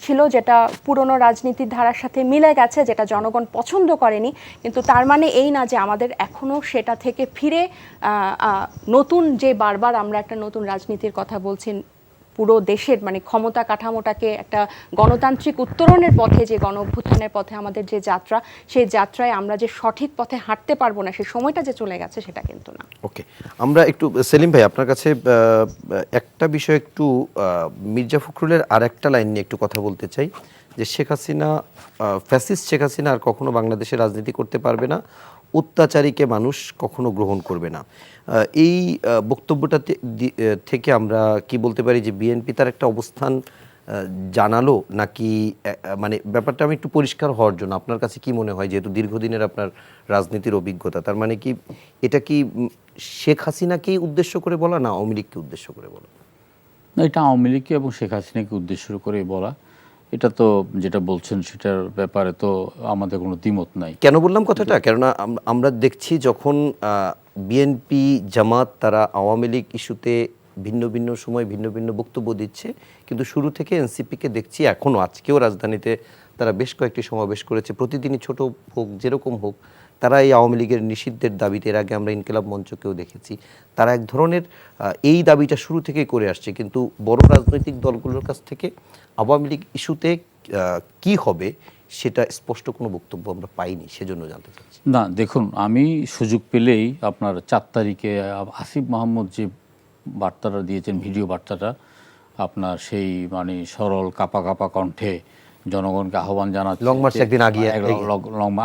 ছিল যেটা পুরনো রাজনীতির ধারার সাথে মিলে গেছে, যেটা জনগণ পছন্দ করেনি, কিন্তু তার মানে এই না যে আমাদের এখনও সেটা থেকে ফিরে নতুন, যে বারবার আমরা একটা নতুন রাজনীতির কথা বলছি, পুরো দেশের মানে ক্ষমতা কাঠামোটাকে একটা গণতান্ত্রিক উত্তরণের পথে, যে গণ অভ্যুত্থানের পথে আমাদের যে যাত্রা, সেই যাত্রায় আমরা যে সঠিক পথে হাঁটতে পারবো না, সেই সময়টা যে চলে গেছে, সেটা কিন্তু না। ওকে, আমরা একটু সেলিম ভাই আপনার কাছে একটা বিষয়, একটু মির্জা ফখরুলের আর একটা লাইন নিয়ে একটু কথা বলতে চাই, যে শেখ হাসিনা, ফ্যাসিস্ট শেখ হাসিনা আর কখনো বাংলাদেশে রাজনীতি করতে পারবে না, অত্যাচারীকে মানুষ কখনো গ্রহণ করবে না। এই বক্তব্যটা থেকে আমরা কি বলতে পারি যে বিএনপি তার একটা অবস্থান জানালো, নাকি মানে ব্যাপারটা আমি একটু পরিষ্কার হওয়ার জন্য, আপনার কাছে কি মনে হয়, যেহেতু দীর্ঘদিনের আপনার রাজনীতির অভিজ্ঞতা, তার মানে কি এটা কি শেখ হাসিনাকেই উদ্দেশ্য করে বলা, না আওয়ামী লীগকে উদ্দেশ্য করে বলা? না, এটা আওয়ামী লীগকে এবং শেখ হাসিনাকে উদ্দেশ্য করে বলা। এটা তো যেটা বলছেন সেটার ব্যাপারে তো আমাদের কোনো দ্বিমত নাই। কেন বললাম কথাটা, কেননা আমরা দেখছি যখন বিএনপি জামাত তারা আওয়ামী লীগ ইস্যুতে ভিন্ন ভিন্ন সময় ভিন্ন ভিন্ন বক্তব্য দিচ্ছে, কিন্তু শুরু থেকে এনসিপিকে দেখছি এখনও আজকেও রাজধানীতে তারা বেশ কয়েকটি সমাবেশ করেছে, প্রতিদিনই ছোট হোক যেরকম হোক তারা এই আওয়ামী লীগের নিষিদ্ধের দাবিতে, এর আগে আমরা ইনকিলাব মঞ্চকেও দেখেছি, তারা এক ধরনের এই দাবিটা শুরু থেকেই করে আসছে। কিন্তু বড় রাজনৈতিক দলগুলোর কাছ থেকে আওয়ামী লীগ ইস্যুতে কি হবে সেটা স্পষ্ট কোনো বক্তব্য আমরা পাইনি, সেজন্য জানতে চাচ্ছি। না দেখুন, আমি সুযোগ পেলেই আপনার 4 তারিখে আসিফ মাহমুদ যে বার্তাটা দিয়েছেন, ভিডিও বার্তাটা, আপনার সেই মানে সরল কাপা কাপা কণ্ঠে জনগণকে আহ্বান জানাচ্ছে, লং মার্চ একদিন আগিয়ে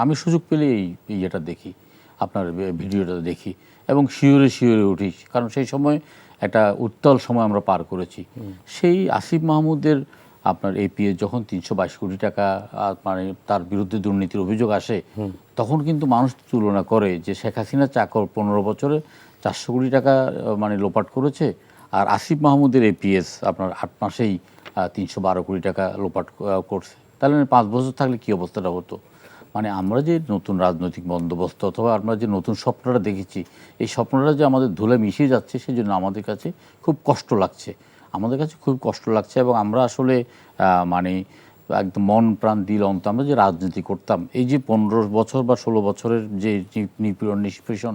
আমি সুযোগ পেলেই এই ইয়েটা দেখি, আপনার ভিডিওটা দেখি এবং শিওরে শিওরে উঠি, কারণ সেই সময় একটা উত্তাল সময় আমরা পার করেছি। সেই আসিফ মাহমুদের আপনার এপিএস যখন 322 কোটি টাকা মানে তার বিরুদ্ধে দুর্নীতির অভিযোগ আসে, তখন কিন্তু মানুষ তুলনা করে যে শেখ হাসিনা 15 বছরে 400 কোটি টাকা মানে লোপাট করেছে, আর আসিফ মাহমুদের এপিএস আপনার 8 মাসেই 312 কোটি টাকা লোপাট করছে। তাহলে 5 বছর থাকলে কি অবস্থাটা হতো? মানে আমরা যে নতুন রাজনৈতিক বন্দোবস্ত অথবা আমরা যে নতুন স্বপ্নটা দেখেছি, এই স্বপ্নটা যে আমাদের ধুলে মিশিয়ে যাচ্ছে, সেই জন্য আমাদের কাছে খুব কষ্ট লাগছে, আমাদের কাছে খুব কষ্ট লাগছে। এবং আমরা আসলে মানে একদম মন প্রাণ দিল অন্ত আমরা যে রাজনীতি করতাম, এই যে 15 বছর বা 16 বছরের যে নিপীড়ন নিষ্পেষণ,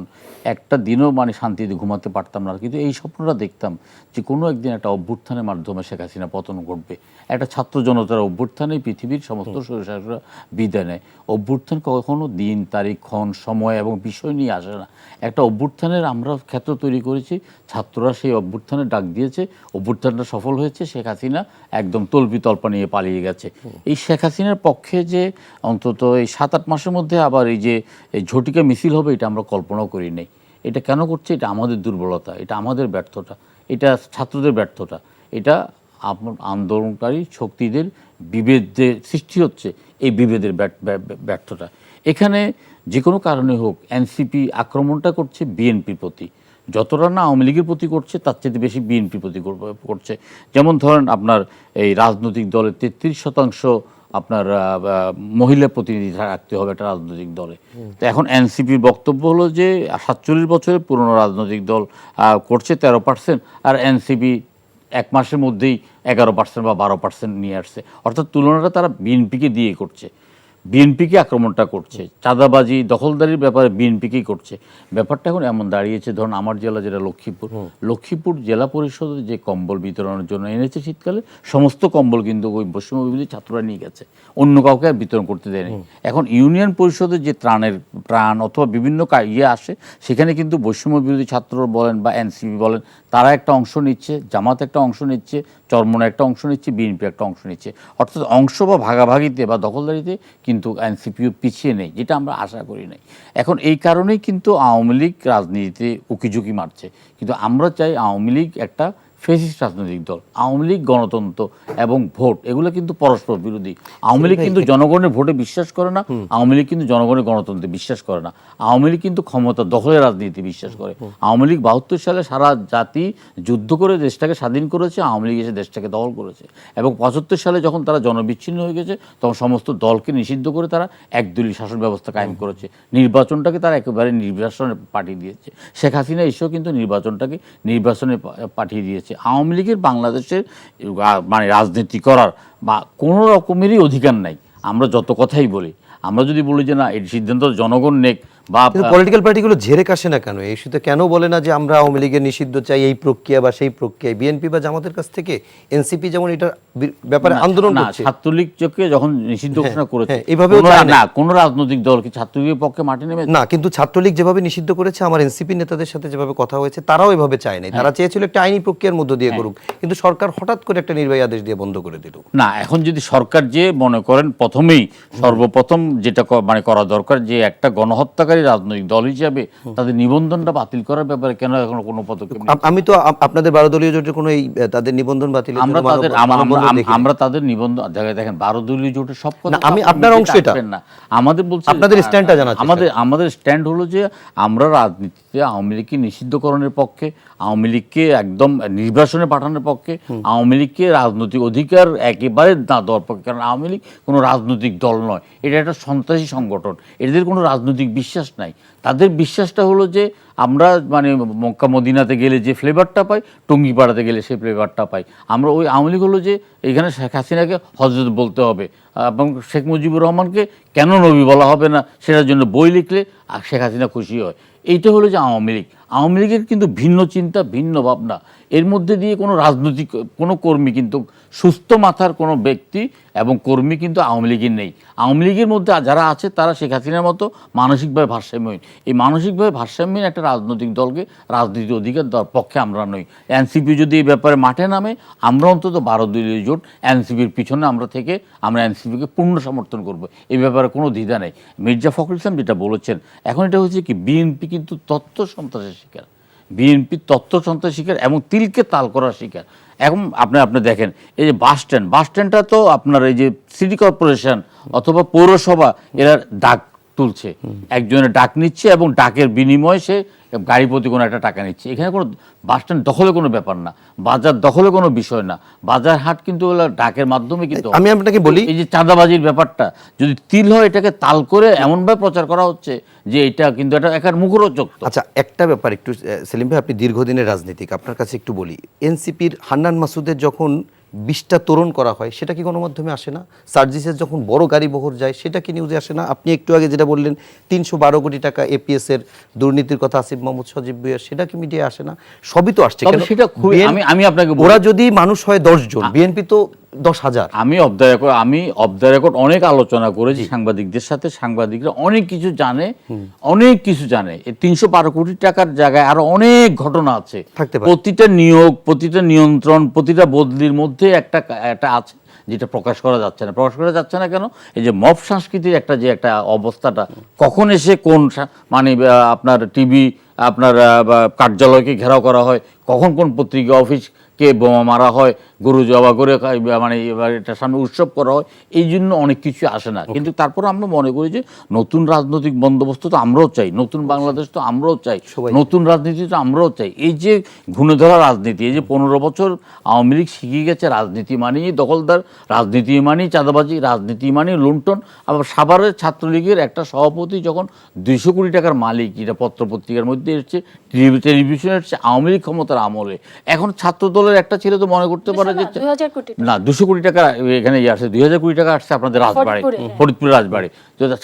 একটা দিনও মানে শান্তিতে ঘুমাতে পারতাম না, কিন্তু এই স্বপ্নটা দেখতাম যে কোনো একদিন একটা অভ্যুত্থানের মাধ্যমে শেখ হাসিনা পতন ঘটবে। একটা ছাত্র জনতার অভ্যুত্থানে পৃথিবীর সমস্ত স্বৈরশাসকরা বিদায় নেয়। অভ্যুত্থান কখনো দিন তারিখ ক্ষণ সময় এবং বিষয় নিয়ে আসে না। একটা অভ্যুত্থানের আমরা ক্ষেত্র তৈরি করেছি, ছাত্ররা সেই অভ্যুত্থানের ডাক দিয়েছে, অভ্যুত্থানটা সফল হয়েছে, শেখ হাসিনা একদম তল্পি তল্পা নিয়ে পালিয়ে গেছে। এই শেখ হাসিনার পক্ষে যে অন্তত এই 7-8 মাসের মধ্যে আবার এই যে ঝটিকা মিছিল হবে, এটা আমরা কল্পনাও করি নাই। এটা কেন করছে? এটা আমাদের দুর্বলতা, এটা আমাদের ব্যর্থতা, এটা ছাত্রদের ব্যর্থতা, এটা আন্দোলনকারী শক্তিদের বিভেদের সৃষ্টি হচ্ছে, এই বিভেদের ব্যর্থতা। এখানে যে কোনো কারণে হোক এনসিপি আক্রমণটা করছে বিএনপির প্রতি, যতটা না আওয়ামী লীগের প্রতি করছে তার চেয়ে বেশি বিএনপির প্রতি করছে। যেমন ধরেন আপনার এই রাজনৈতিক দলের 33% আপনার মহিলা প্রতিনিধি রাখতে হবে একটা রাজনৈতিক দলে। তো এখন এনসিপির বক্তব্য হলো যে 47 বছরের পুরনো রাজনৈতিক দল করছে 13%, আর এনসিপি 1 মাসের মধ্যেই 11% বা 12% নিয়ে আসছে। অর্থাৎ তুলনাটা তারা বিএনপিকে দিয়ে করছে, বিএনপিকে আক্রমণটা করছে, চাঁদাবাজি দখলদারির ব্যাপারে বিএনপিকেই করছে। ব্যাপারটা এখন এমন দাঁড়িয়েছে, ধরুন আমার জেলা যেটা লক্ষ্মীপুর জেলা পরিষদের যে কম্বল বিতরণের জন্য এনেছে শীতকালে, সমস্ত কম্বল কিন্তু ওই বৈষম্য বিরোধী ছাত্ররা নিয়ে গেছে, অন্য কাউকে আর বিতরণ করতে দেয়নি। এখন ইউনিয়ন পরিষদের যে ত্রাণ অথবা বিভিন্ন আসে, সেখানে কিন্তু বৈষম্য বিরোধী ছাত্র বলেন বা এনসিপি বলেন, তারা একটা অংশ নিচ্ছে, জামাত একটা অংশ নিচ্ছে, চরমোনা একটা অংশ নিচ্ছে, বিএনপি একটা অংশ নিচ্ছে। অর্থাৎ অংশ বা ভাগাভাগিতে বা দখলদারিতে কিন্তু এনসিপিও পিছিয়ে নেই, যেটা আমরা আশা করি নাই। এখন এই কারণেই কিন্তু আওয়ামী লীগ রাজনীতিতে উকিঝুঁকি মারছে। কিন্তু আমরা চাই আওয়ামী লীগ একটা ফেসিস্ট রাজনৈতিক দল। আওয়ামী লীগ গণতন্ত্র এবং ভোট এগুলো কিন্তু পরস্পর বিরোধী। আওয়ামী লীগ কিন্তু জনগণের ভোটে বিশ্বাস করে না, আওয়ামী লীগ কিন্তু জনগণের গণতন্ত্রে বিশ্বাস করে না, আওয়ামী লীগ কিন্তু ক্ষমতা দখলের রাজনীতি বিশ্বাস করে। আওয়ামী লীগ 72 সালে সারা জাতি যুদ্ধ করে দেশটাকে স্বাধীন করেছে, আওয়ামী লীগ এসে দেশটাকে দখল করেছে। এবং 75 সালে যখন তারা জনবিচ্ছিন্ন হয়ে গেছে, তখন সমস্ত দলকে নিষিদ্ধ করে তারা একদলীয় শাসন ব্যবস্থা কায়েম করেছে। নির্বাচনটাকে তারা একেবারে নির্বাচনে পাঠিয়ে দিয়েছে। শেখ হাসিনা এসেও কিন্তু নির্বাচনটাকে নির্বাচনে পাঠিয়ে দিয়েছে। আওয়ামী লীগের বাংলাদেশের মানে রাজনীতি করার বা কোনো রকমেরই অধিকার নাই। আমরা যত কথাই বলি, আমরা যদি বলি যে না এই সিদ্ধান্ত জনগণ নেক, বা পলিটিক্যাল পার্টিগুলো ঝেড়ে কাশে না কেন? এই ইস্যুতে কেন বলে না যে আমরা আওয়ামী লীগের নিষিদ্ধ চাই, এই প্রক্রিয়া বা সেই প্রক্রিয়ায় বিএনপি বা জামাতের কাছ থেকে? এনসিপি যেমন এটা ব্যাপারে আন্দোলন করছে, ছাত্রলীগকে যখন নিষিদ্ধ ঘোষণা করেছে, এইভাবে না কোন রাজনৈতিক দল কি ছাত্রলীগের পক্ষে মাঠে নেমে না, কিন্তু ছাত্রলীগ যেভাবে নিষিদ্ধ করেছে, আমার এনসিপি নেতাদের সাথে যেভাবে কথা হয়েছে, তারাও এভাবে চায় নাই। তারা চেয়েছিল একটা আইনি প্রক্রিয়ার মধ্য দিয়ে করুক, কিন্তু সরকার হঠাৎ করে একটা নির্বাহী আদেশ দিয়ে বন্ধ করে দিল। না, এখন যদি সরকার যে মনে করেন প্রথমেই সর্বপ্রথম যেটা মানে করা দরকার, যে একটা গণহত্যাকারী সরকারি রাজনৈতিক দল হিসাবে তাদের নিবন্ধনটা বাতিল করার ব্যাপারে কেন এখনো কোনো পদক্ষেপ নেই? আমি তো আপনাদের 12 দলীয় জোটের কোনো এই তাদের নিবন্ধন বাতিলের জন্য আমরা তাদের নিবন্ধন দেখেন 12 দলীয় জোটের সব কথা আমি আপনার অংশ এটা না, আমাদের বলছি আপনাদের স্ট্যান্ডটা জানা আমাদের স্ট্যান্ড হলো যে আমরা রাজনীতিতে আওয়ামী লীগকে নিষিদ্ধকরণের পক্ষে, আওয়ামী লীগকে একদম নির্বাসনে পাঠানোর পক্ষে, আওয়ামী লীগকে রাজনৈতিক অধিকার একেবারে না দেওয়ার পক্ষে। কারণ আওয়ামী লীগ কোনো রাজনৈতিক দল নয়, এটা একটা সন্ত্রাসী সংগঠন, এদের কোনো রাজনৈতিক বিশ্বাস নাই। তাদের বিশ্বাসটা হলো যে আমরা মানে মক্কা মদিনাতে গেলে যে ফ্লেভারটা পাই, টঙ্গিপাড়াতে গেলে সেই ফ্লেভারটা পাই। আমরা ওই আওয়ামী লীগ হলো যে এখানে শেখ হাসিনাকে হজরত বলতে হবে এবং শেখ মুজিবুর রহমানকে কেন নবী বলা হবে না সেটার জন্য বই লিখলে শেখ হাসিনা খুশি হয়। এইটা হলো যে আওয়ামী লীগ। আওয়ামী লীগের কিন্তু ভিন্ন চিন্তা, ভিন্ন ভাবনা। এর মধ্যে দিয়ে কোনো রাজনৈতিক কোনো কর্মী কিন্তু সুস্থ মাথার কোনো ব্যক্তি এবং কর্মী কিন্তু আওয়ামী লীগের নেই। আওয়ামী লীগের মধ্যে যারা আছে তারা শেখ হাসিনার মতো মানসিকভাবে ভারসাম্যহীন। এই মানসিকভাবে ভারসাম্যহীন একটা রাজনৈতিক দলকে রাজনীতি অধিকার দেওয়ার পক্ষে আমরা নই। এনসিপি যদি এই ব্যাপারে মাঠে নামে, আমরা অন্তত 12 দলীয় জোট এনসিপির পিছনে আমরা এনসিপিকে পূর্ণ সমর্থন করব। এই ব্যাপারে কোনো দ্বিধা নেই। মির্জা ফখরুল ইসলাম যেটা বলেছেন, এখন এটা হচ্ছে কি বিএনপি কিন্তু তথ্য সন্ত্রাসের শিকার, বিএনপি তথ্য সন্ত্রাসের শিকার এবং তিলকে তাল করার শিকার। এখন আপনি দেখেন এই যে বাস স্ট্যান্ডটা তো আপনার এই যে সিটি কর্পোরেশন অথবা পৌরসভা এরা ডাক তুলছে, একজনের ডাক নিচ্ছে এবং ডাকের বিনিময়ে সে গাড়ি প্রতি কোনো একটা টাকা নিচ্ছে। এখানে কোনো বাস স্ট্যান্ড দখলে কোনো ব্যাপার না, বাজার দখলে কোনো বিষয় না, বাজার হাট কিন্তু ডাকের মাধ্যমে কিন্তু। আমি আপনাকে বলি এই যে চাঁদাবাজির ব্যাপারটা যদি তিল হয়, এটাকে তাল করে এমনভাবে প্রচার করা হচ্ছে যে এটা কিন্তু এটা একার মুখরোচক। আচ্ছা, একটা ব্যাপার একটু সেলিম ভাই, আপনি দীর্ঘদিনের রাজনীতিক, আপনার কাছে একটু বলি, এনসিপির হান্নান মাসুদের যখন 20টা তোরণ করা হয় সেটা কি গণমাধ্যমে আসে না? সার্জিসের যখন বড় গাড়ি বহর যায় সেটা কি নিউজে আসে না? আপনি একটু আগে যেটা বললেন 312 কোটি টাকা এপিএস এর দুর্নীতির কথা আসিফ মাহমুদ সজীব ভুঁইয়া, সেটা কি মিডিয়া আসে না? সবই তো আসছে। সেটা আমি আপনাকে ওরা যদি মানুষ হয় 10 জন, বিএনপি তো 10,000। আমি অফ দ্য রেকর্ড অনেক আলোচনা করেছি সাংবাদিকদের সাথে। সাংবাদিকরা অনেক কিছু জানে। এই 312 কোটি টাকার জায়গায় আরো অনেক ঘটনা আছে। প্রতিটা নিয়োগ, প্রতিটা নিয়ন্ত্রণ, প্রতিটা বদলির মধ্যে একটা আছে যেটা প্রকাশ করা যাচ্ছে না কেন? এই যে মব সংস্কৃতির একটা অবস্থাটা কখন এসে কোন মানে আপনার টিভি আপনার কার্যালয়কে ঘেরাও করা হয়, কখন কোন পত্রিকা অফিসকে বোমা মারা হয়, গরু জবা করে মানে এটার সামনে উৎসব করা হয়, এই জন্য অনেক কিছু আসে না। কিন্তু তারপর আমরা মনে করি যে নতুন রাজনৈতিক বন্দোবস্ত তো আমরাও চাই, নতুন বাংলাদেশ তো আমরাও চাই, নতুন রাজনীতি তো আমরাও চাই। এই যে ঘুণে ধরা রাজনীতি, এই যে 15 বছর আওয়ামী লীগ শিখিয়ে গেছে রাজনীতি মানেই দখলদার, রাজনীতি মানেই চাঁদাবাজি, রাজনীতি মানেই লুণ্ঠন। আবার সাভারের ছাত্রলীগের একটা সভাপতি যখন 200 কোটি টাকার মালিক, যেটা পত্রপত্রিকার মধ্যে এসছে, টেলিভিশনে এসছে আওয়ামী লীগ ক্ষমতার আমলে, এখন ছাত্র দলের একটা ছেলে তো মনে করতে পারে যে না 200 কোটি টাকা এখানে আসছে, 2000 কোটি টাকা আসছে আপনাদের রাজবাড়ি, ফরিদপুর রাজবাড়ি।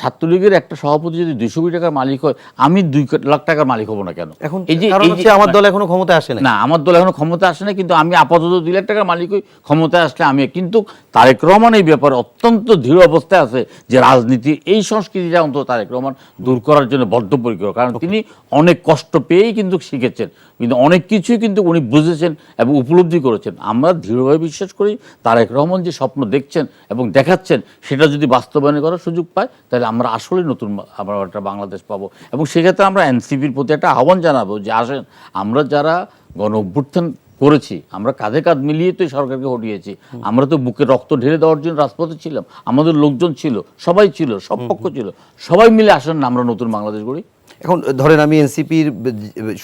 ছাত্রলীগের একটা সভাপতি যদি 200 কোটি টাকার মালিক হয়, আমি 2 লাখ টাকার মালিক হবো না কেন? এখন এই যে আমার দল এখনো ক্ষমতায় আসে না, আমার দল এখনো ক্ষমতা আসে না, কিন্তু আমি আপাতত 2 লাখ টাকার মালিক হই, ক্ষমতায় আসলে আমি। কিন্তু তারেক রহমান এই ব্যাপারে অত্যন্ত দৃঢ় অবস্থায় আছে যে রাজনীতির এই সংস্কৃতিটা অন্তত তারেক রহমান দূর করার জন্য বদ্ধপরিকর। কারণ তিনি অনেক কষ্ট পেয়েই কিন্তু শিখেছেন, কিন্তু অনেক কিছুই কিন্তু উনি বুঝেছেন এবং উপলব্ধি করেছেন। আমরা দৃঢ়ভাবে বিশ্বাস করি তারেক রহমান যে স্বপ্ন দেখছেন এবং দেখাচ্ছেন, সেটা যদি বাস্তবায়ন করার সুযোগ পায়, তাহলে আমরা আসলে নতুন আমরা একটা বাংলাদেশ পাবো। এবং সেক্ষেত্রে আমরা এনসিপির প্রতি একটা আহ্বান জানাবো যে আসেন, আমরা যারা গণ অভ্যুত্থান করেছি, আমরা কাঁধে কাঁধ মিলিয়ে তো সরকারকে হটিয়েছি। আমরা তো বুকে রক্ত ঢেলে দেওয়ার জন্য রাজপথে ছিলাম, আমাদের লোকজন ছিল, সবাই ছিল, সব পক্ষ ছিল, সবাই মিলে আসেন না আমরা নতুন বাংলাদেশ গড়ি। এখন ধরেন আমি এনসিপির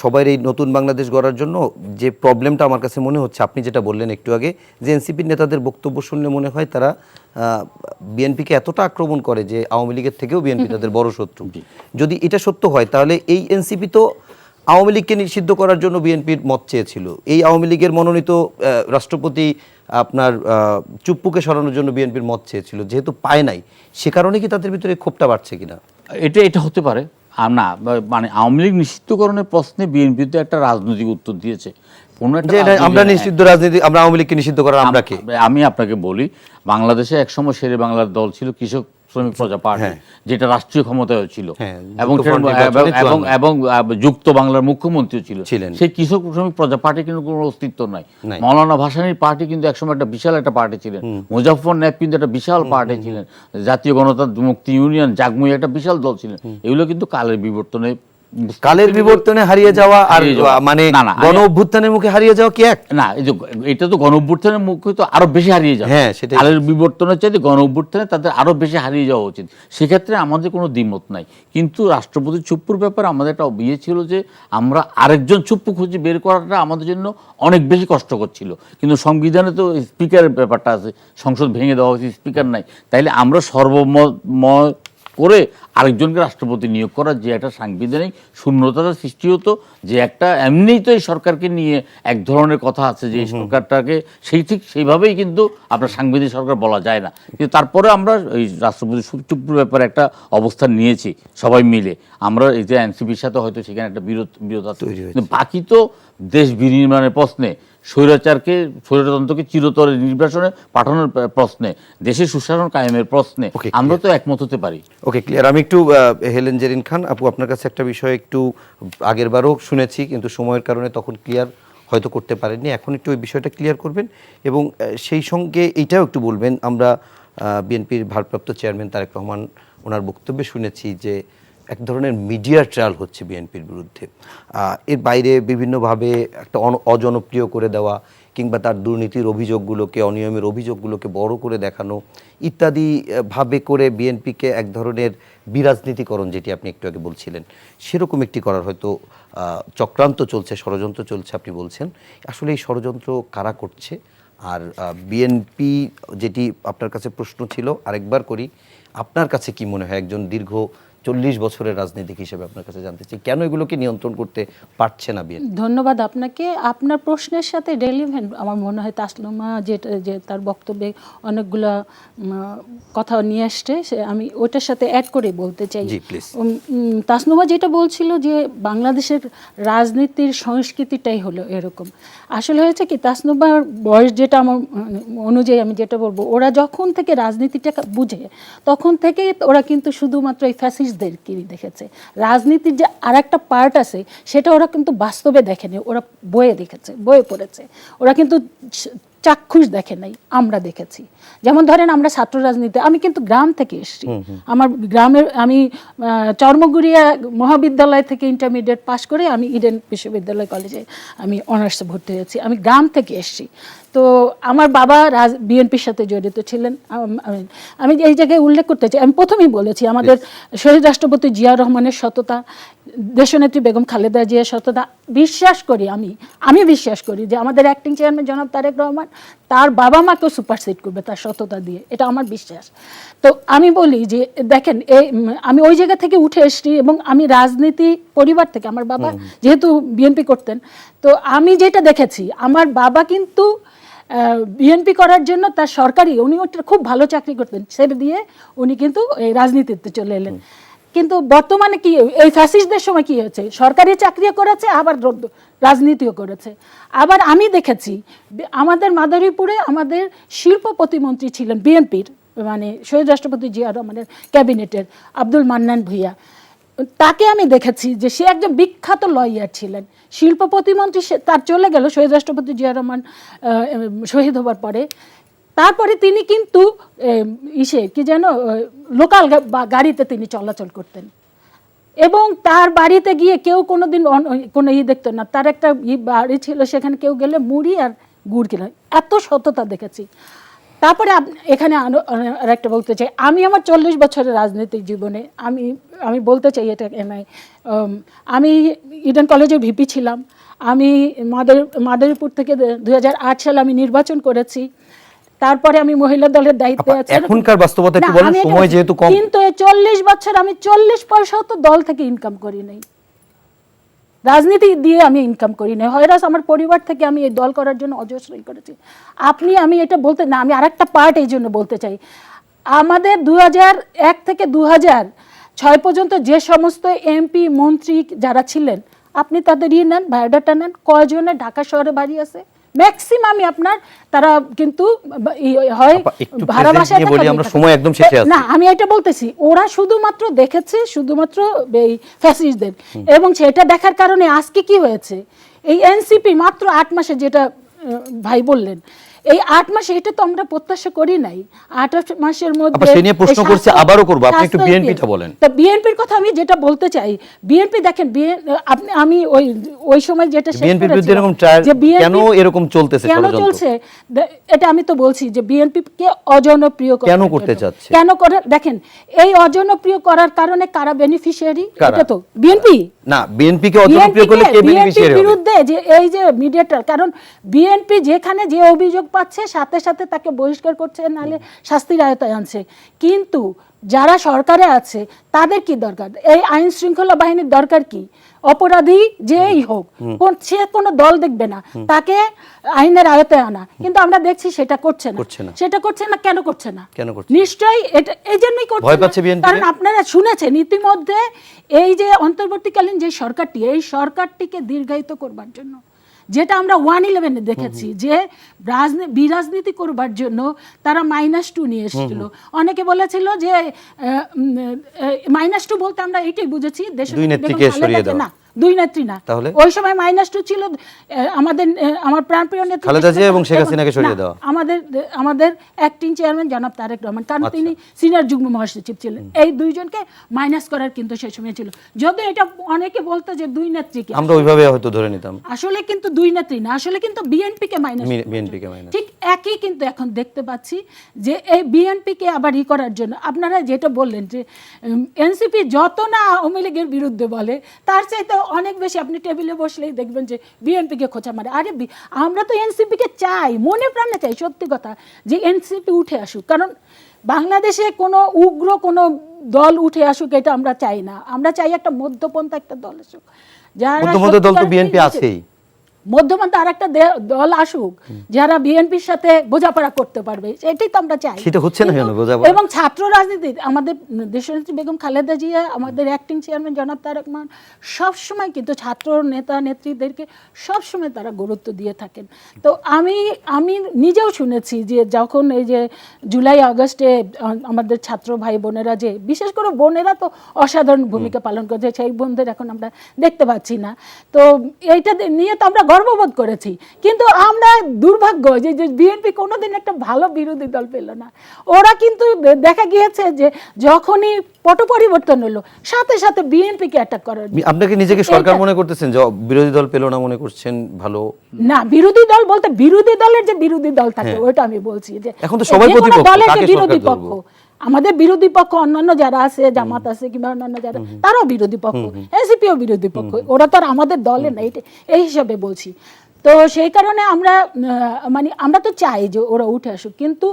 সবার এই নতুন বাংলাদেশ গড়ার জন্য যে প্রবলেমটা আমার কাছে মনে হচ্ছে, আপনি যেটা বললেন একটু আগে, যে এনসিপির নেতাদের বক্তব্য শুনলে মনে হয় তারা বিএনপিকে এতটা আক্রমণ করে যে আওয়ামী লীগের থেকেও বিএনপি তাদের বড় শত্রু। যদি এটা সত্য হয়, তাহলে এই এনসিপি তো আওয়ামী লীগকে নিষিদ্ধ করার জন্য বিএনপির মত চেয়েছিল। এই আওয়ামী লীগের মনোনীত রাষ্ট্রপতি আপনার চুপ্পুকে সরানোর জন্য বিএনপির মত চেয়েছিল, যেহেতু পায় নাই, সে কারণে কি তাদের ভিতরে ক্ষোভটা বাড়ছে কিনা? এটা হতে পারে না, মানে আওয়ামী লীগ নিষিদ্ধকরণের প্রশ্নে বিএনপি তো একটা রাজনৈতিক উত্তর দিয়েছে। আমরা নিষিদ্ধ রাজনীতি, আমরা আওয়ামী লীগকে নিষিদ্ধ করার আমরা কে? আমি আপনাকে বলি, বাংলাদেশে একসময় শেরে বাংলার দল ছিল, শ্রমিক প্রজা পার্টি, হ্যাঁ। যেটা রাষ্ট্রীয় ক্ষমতায় ছিল, হ্যাঁ, এবং যুক্তফ্রন্ট নির্বাচনে এবং 54 এবং যুক্ত বাংলার মুখ্যমন্ত্রী ছিলেন। সেই কৃষক শ্রমিক প্রজা পার্টি কিন্তু কোনো অস্তিত্ব নাই। নাই। মৌলানা ভাসানীর পার্টি কিন্তু একসময় একটা বিশাল একটা পার্টি ছিলেন, মুজাফফর নায়েব কিন্তু একটা বিশাল পার্টি ছিলেন, জাতীয় গণতান্ত্রিক মুক্তি ইউনিয়ন জাগমুই একটা বিশাল দল ছিলেন। এগুলো কিন্তু কালের বিবর্তনে হারিয়ে যাওয়া আর হারিয়ে যাওয়া। মানে না, না, গণ অভ্যুত্থানের মুখে হারিয়ে যাওয়া কি এক? না, এই যে এটা তো গণ অভ্যুত্থানের মুখে তো আরো বেশি হারিয়ে যাবে। হ্যাঁ, সেটাই। কালের বিবর্তনের চাইতে গণ অভ্যুত্থানে তাদের আরো বেশি হারিয়ে যাওয়া উচিত। সেক্ষেত্রে আমাদের কোনো দ্বিমত নাই, কিন্তু রাষ্ট্রপতি চুপ্পুর ব্যাপারে আমাদের একটা ইয়ে ছিল যে আমরা আরেকজন চুপ্পু খুঁজে বের করাটা আমাদের জন্য অনেক বেশি কষ্টকর ছিল। কিন্তু সংবিধানে তো স্পিকারের ব্যাপারটা আছে, সংসদ ভেঙে দেওয়া হয়েছে, স্পিকার নাই, তাইলে আমরা সর্বময় করে আরেকজনকে রাষ্ট্রপতি নিয়োগ করা, যে একটা সাংবিধানিক শূন্যতার সৃষ্টি হতো, যে একটা এমনিই তো এই সরকারকে নিয়ে এক ধরনের কথা আছে যে এই সরকারটাকে ঠিক সেইভাবেই কিন্তু আপনার সাংবিধানিক সরকার বলা যায় না। কিন্তু তারপরে আমরা এই রাষ্ট্রপতি চুপ্পুর ব্যাপারে একটা অবস্থান নিয়েছি সবাই মিলে। আমরা এই যে এনসিপির সাথে হয়তো সেখানে একটা বিরোধ আছে, কিন্তু বাকি তো দেশ বিনির্মাণের প্রশ্নে, স্বৈরতন্ত্রকে চিরতরে নির্বাসনে পাঠানোর প্রশ্নে, দেশের সুশাসন কায়েমের প্রশ্নে আমরা তো একমত হতে পারি। ওকে, ক্লিয়ার। আমি একটু হেলেন জেরিন খান আপু, আপনার কাছে একটা বিষয় একটু আগেরবারও শুনেছি, কিন্তু সময়ের কারণে তখন ক্লিয়ার হয়তো করতে পারেননি, এখন একটু ওই বিষয়টা ক্লিয়ার করবেন এবং সেই সঙ্গে এইটাও একটু বলবেন। আমরা বিএনপির ভারপ্রাপ্ত চেয়ারম্যান তারেক রহমান ওনার বক্তব্যে শুনেছি যে এক ধরনের মিডিয়া ট্রায়াল হচ্ছে বিএনপির বিরুদ্ধে, এর বাইরে বিভিন্নভাবে একটা অজনপ্রিয় করে দেওয়া কিংবা তার দুর্নীতির অভিযোগগুলোকে, অনিয়মের অভিযোগগুলোকে বড় করে দেখানো ইত্যাদি ভাবে করে বিএনপিকে এক ধরনের বিরাজনীতিকরণ, যেটি আপনি একটু আগে বলছিলেন, সেরকম একটি করার হয়তো চক্রান্ত চলছে, ষড়যন্ত্র চলছে আপনি বলছেন। আসলে এই ষড়যন্ত্র কারা করছে? আর বিএনপি, যেটি আপনার কাছে প্রশ্ন ছিল, আরেকবার করি, আপনার কাছে কি মনে হয় একজন দীর্ঘ 40 বছরের রাজনীতিক হিসেবে আপনার কাছে জানতে চাই, কেন এগুলোকে নিয়ন্ত্রণ করতে পারছে না বিএনপি? ধন্যবাদ আপনাকে। আপনার প্রশ্নের সাথে রেলিভেন্ট আমার মনে হয় তাসলিমা যে তার বক্তব্যে অনেকগুলো কথা নিয়ে আসছে, আমি ওটার সাথে অ্যাড করে বলতে চাই। জি, প্লিজ। তাসলিমা যেটা বলছিল যে বাংলাদেশের রাজনীতির সংস্কৃতিটাই হলো এরকম। আসলে হয়েছে কি, তাসলিমার বয়স যেটা আমার অনুযায়ী আমি যেটা বলবো, ওরা যখন থেকে রাজনীতিটা বুঝে তখন থেকে ওরা কিন্তু শুধুমাত্র এই ফ্যাসিস্টদেরকে দেখেছে। রাজনীতির যে আর একটা পার্ট আছে সেটা ওরা কিন্তু বাস্তবে দেখেনি, ওরা বইয়ে দেখেছে, বইয়ে পড়েছে, ওরা কিন্তু চাক্ষুষ দেখে নাই, আমরা দেখেছি। যেমন ধরেন আমরা ছাত্র রাজনীতি, আমি কিন্তু গ্রাম থেকে এসেছি, আমার গ্রামের, আমি চর্মগুড়িয়া মহাবিদ্যালয় থেকে ইন্টারমিডিয়েট পাশ করে আমি ইডেন বিশ্ববিদ্যালয় কলেজে আমি অনার্সে ভর্তি হয়েছি, আমি গ্রাম থেকে এসেছি। তো আমার বাবা বিএনপির সাথে জড়িত ছিলেন। আমি এই জায়গায় উল্লেখ করতে চাই, আমি প্রথমেই বলেছি আমাদের শহীদ রাষ্ট্রপতি জিয়াউর রহমানের সততা, দেশনেত্রী বেগম খালেদা জিয়ার সততা, বিশ্বাস করি আমি বিশ্বাস করি যে আমাদের অ্যাক্টিং চেয়ারম্যান জনাব তারেক রহমান তার বাবা মাকেও সুপারসিড করবে তার সততা দিয়ে, এটা আমার বিশ্বাস। তো আমি বলি যে দেখেন, আমি ওই জায়গা থেকে উঠে এসেছি এবং আমি রাজনীতি পরিবার থেকে, আমার বাবা যেহেতু বিএনপি করতেন, তো আমি যেটা দেখেছি, আমার বাবা কিন্তু বিএনপি করার জন্য তার সরকারি, উনি ওটা খুব ভালো চাকরি করতেন, সেটা দিয়ে উনি কিন্তু এই রাজনীতিতে চলে এলেন। কিন্তু বর্তমানে কি, এই ফ্যাসিস্টদের সময় কি হয়েছে, সরকারি চাকরিও করেছে আবার রাজনীতিও করেছে। আবার আমি দেখেছি আমাদের মাদারীপুরে আমাদের শিল্প প্রতিমন্ত্রী ছিলেন বিএনপির, মানে শহীদ রাষ্ট্রপতি জিয়া রহমানের ক্যাবিনেটের আব্দুল মান্নান ভূঁইয়া, তাকে আমি দেখেছি যে সে একজন বিখ্যাত লয়ার ছিলেন, শিল্প প্রতিমন্ত্রী, তার চলে গেল শহীদ রাষ্ট্রপতি জিয়া রহমান শহীদ হবার পরে। তারপরে তিনি কিন্তু কি যেন লোকাল গাড়িতে তিনি চলাচল করতেন এবং তার বাড়িতে গিয়ে কেউ কোনোদিন কোনো দেখতো না, তার একটা বাড়ি ছিল, সেখানে কেউ গেলে মুড়ি আর গুড় কিনে, এত সততা দেখেছি। তারপরে এখানে আর একটা বলতে চাই, আমি আমার 40 বছরের রাজনৈতিক জীবনে আমি বলতে চাই এটা আমি ইডেন কলেজের ভিপি ছিলাম, আমি মাদারীপুর থেকে 2008 সালে আমি নির্বাচন করেছি, তারপরে আমি মহিলা দলের দায়িত্বে আছি। এখনকার বাস্তবতা একটু বলেন, সময় যেহেতু কম। কিন্তু এই 40 বছর আমি 40 পয়সাও তো দল থেকে ইনকাম করি নাই, রাজনীতি দিয়ে আমি ইনকাম করি নাই, হয়রাস আমার পরিবার থেকে আমি এই দল করার জন্য অজস্রই করেছি। আমি এটা বলতে না, আমি আরেকটা পার্ট এই জন্য বলতে চাই, আমাদের 2001 থেকে 2006 পর্যন্ত যে সমস্ত এমপি মন্ত্রী যারা ছিলেন, আপনি তাদের নেন, বায়োডাটা নেন, কয়জনের ঢাকা শহরে বাড়ি আছে, ম্যাক্সিমামই আপনার তারা কিন্তু হয় একটু ভাড়া present বাসায় নিয়ে বলি, থাকা আমরা বেকার। সময় একদম শেষে আছি। না আমি এটা বলতেছি, ওরা শুধুমাত্র দেখেছে শুধুমাত্র এই ফ্যাসিস্টদের, এবং সেটা দেখার কারণে আজকে কি হয়েছে, এই এনসিপি মাত্র 8 মাসে, যেটা ভাই বললেন, এই 8 মাসে এটা তো আমরা প্রত্যাশা করি নাই। 8 মাসের মধ্যে আপা, সে নিয়ে প্রশ্ন এই করছি, স্বাস্থ্য- আবারও করবো, আপনি একটু স্বাস্থ্য বিএনপিটা বলেন। তা বিএনপির কথা আমি যেটা বলতে চাই, বিএনপি দেখেন, আমি ওই সময় যেটা শেষ বিএনপির বিরুদ্ধে করেছিলাম, এরকম ট্রায়াল যে BNP কেন এরকম চলতেছে কেন ষড়যন্ত্র? চলছে, এটা আমি তো বলছি যে বিএনপি কে অজনপ্রিয় করার কেন করতে জন্য। চাচ্ছে? কেন করে দেখেন, এই অজনপ্রিয় করার কারণে কারা বেনিফিশিয়ারি? কারা? এটা তো বিএনপি। না, বিএনপি কে অজনপ্রিয় করলে কে বেনিফিশিয়ারি হবে? বিরুদ্ধে যে এই যে মিডিয়েটর, কারণ বিএনপি যেখানে যে অভিযোগ পাচ্ছে সাথে সাথে তাকে বহিষ্কার করছে, নালে শাস্তির আয়তায় আনছে। কিন্তু যারা সরকারে আছে তাদের কি দরকার? এই আইন শৃঙ্খলা বাহিনীর দরকার কি? অপরাধী যেই হোক, সে কোনো দল দেখবে না, তাকে আইনের আয়তায় আনা। কিন্তু আমরা দেখছি সেটা করছে না। সেটা করছে না, কেন করছে না? কেন করছে? নিশ্চয়ই এটা এই জন্যই করছে ভয় না। পাচ্ছে বিএনপি? কারণ আপনারা শুনেছেন ইতিমধ্যে, এই যে অন্তর্বর্তীকালীন যে সরকারটি, এই সরকারটিকে দীর্ঘায়িত করবার জন্য, যেটা আমরা 111-এ দেখেছি, যে বিরাজনীতি করবার জন্য তারা -2 নিয়ে এসেছিল। অনেকে বলেছিল যে -2 বলতে আমরা এইটাই বুঝেছি, দেশ দুই নেত্রীকে সরিয়ে দেওয়া। না, দুই নেত্রী না, তাহলে ওই সময় -2 ছিল আমার প্রাণপ্রিয় নেত্রী খালেদা জিয়া এবং শেখ হাসিনাকে সরিয়ে দেওয়া। আমাদের অ্যাক্টিং চেয়ারম্যান জনাব তারেক রহমান, কারণ তিনি সিনিয়র যুগ্ম মহাসচিব ছিলেন। এই দুইজনকে মাইনাস করার কিন্তু সেই সময় ছিল। যদিও এটা অনেকে বলতো যে দুই নেত্রীকে, আমরা ওইভাবে হয়তো ধরে নিতাম। আসলে কিন্তু দুই নেত্রী না, আসলে কিন্তু বিএনপিকে মাইনাস, বিএনপিকে মাইনাস। ঠিক একই কিন্তু এখন দেখতে পাচ্ছি যে এই বিএনপিকে আবার করার জন্য আপনারা যেটা বললেন যে এনসিপি যত না আওয়ামী লীগের বিরুদ্ধে বলে, তার চাইতে অনেক বেশি আপনি টেবিলে বসলেই দেখবেন যে বিএনপিকে খোঁচা মারে। আরে আমরা তো এনসিপিকে চাই, মনে প্রাণে চাই, সত্যি কথা, যে এনসিপি উঠে আসুক। কারণ বাংলাদেশে কোনো উগ্র কোনো দল উঠে আসুক এটা আমরা চাই না। আমরা চাই একটা মধ্যপন্থা একটা দল আসুক, যারা মধ্যপন্থা দল তো বিএনপি আছেই। মধ্যপন্থা আর একটা দল আসুক যারা বিএনপির সাথে বোঝাপড়া করতে পারবে, এটাই তো আমরা চাই। সেটা হচ্ছে না কেন বোঝাপড়া? এবং ছাত্র রাজনীতি, আমাদের দেশনেত্রী বেগম খালেদা জিয়া, আমাদের অ্যাক্টিং চেয়ারম্যান জনাব তারেক রহমান সবসময় কিন্তু ছাত্র নেতা নেত্রীদেরকে সবসময় তারা গুরুত্ব দিয়ে থাকেন। তো আমি নিজেও শুনেছি যে যখন এই যে জুলাই আগস্টে আমাদের ছাত্র ভাই বোনেরা, যে বিশেষ করে বোনেরা তো অসাধারণ ভূমিকা পালন করেছে, সেই বোনদের এখন আমরা দেখতে পাচ্ছি না। তো এইটা নিয়ে তো আমরা গর্ববোধ করেছি। কিন্তু আমরা দুর্ভাগ্য যে বিএনপি কোনোদিন একটা ভালো বিরোধী দল পেল না। ওরা কিন্তু দেখা গিয়েছে যে যখনই পট পরিবর্তন হলো সাথে সাথে বিএনপিকে অ্যাটাক করার। আপনাকে নিজেকে সরকার মনে করতেছেন যে বিরোধী দল পেল না মনে করছেন ভালো? না, বিরোধী দল বলতে বিরোধী দলের যে বিরোধী দল থাকে ওটা আমি বলছি, যে এখন তো সবাই প্রতিপক্ষ, দলের যে কাকে বিরোধী সরকার পক্ষ, ধরবো? আমাদের বিরোধী পক্ষ অন্যান্য যারা আছে, জামাত আছে কিংবা অন্যান্য যারা, তারাও বিরোধী পক্ষ, এনসিপিও বিরোধী পক্ষ, ওরা তো আর আমাদের দলে না, এই হিসাবে বলছি। তো সেই কারণে আমরা আমরা তো চাই যে ওরা উঠে আসুক, কিন্তু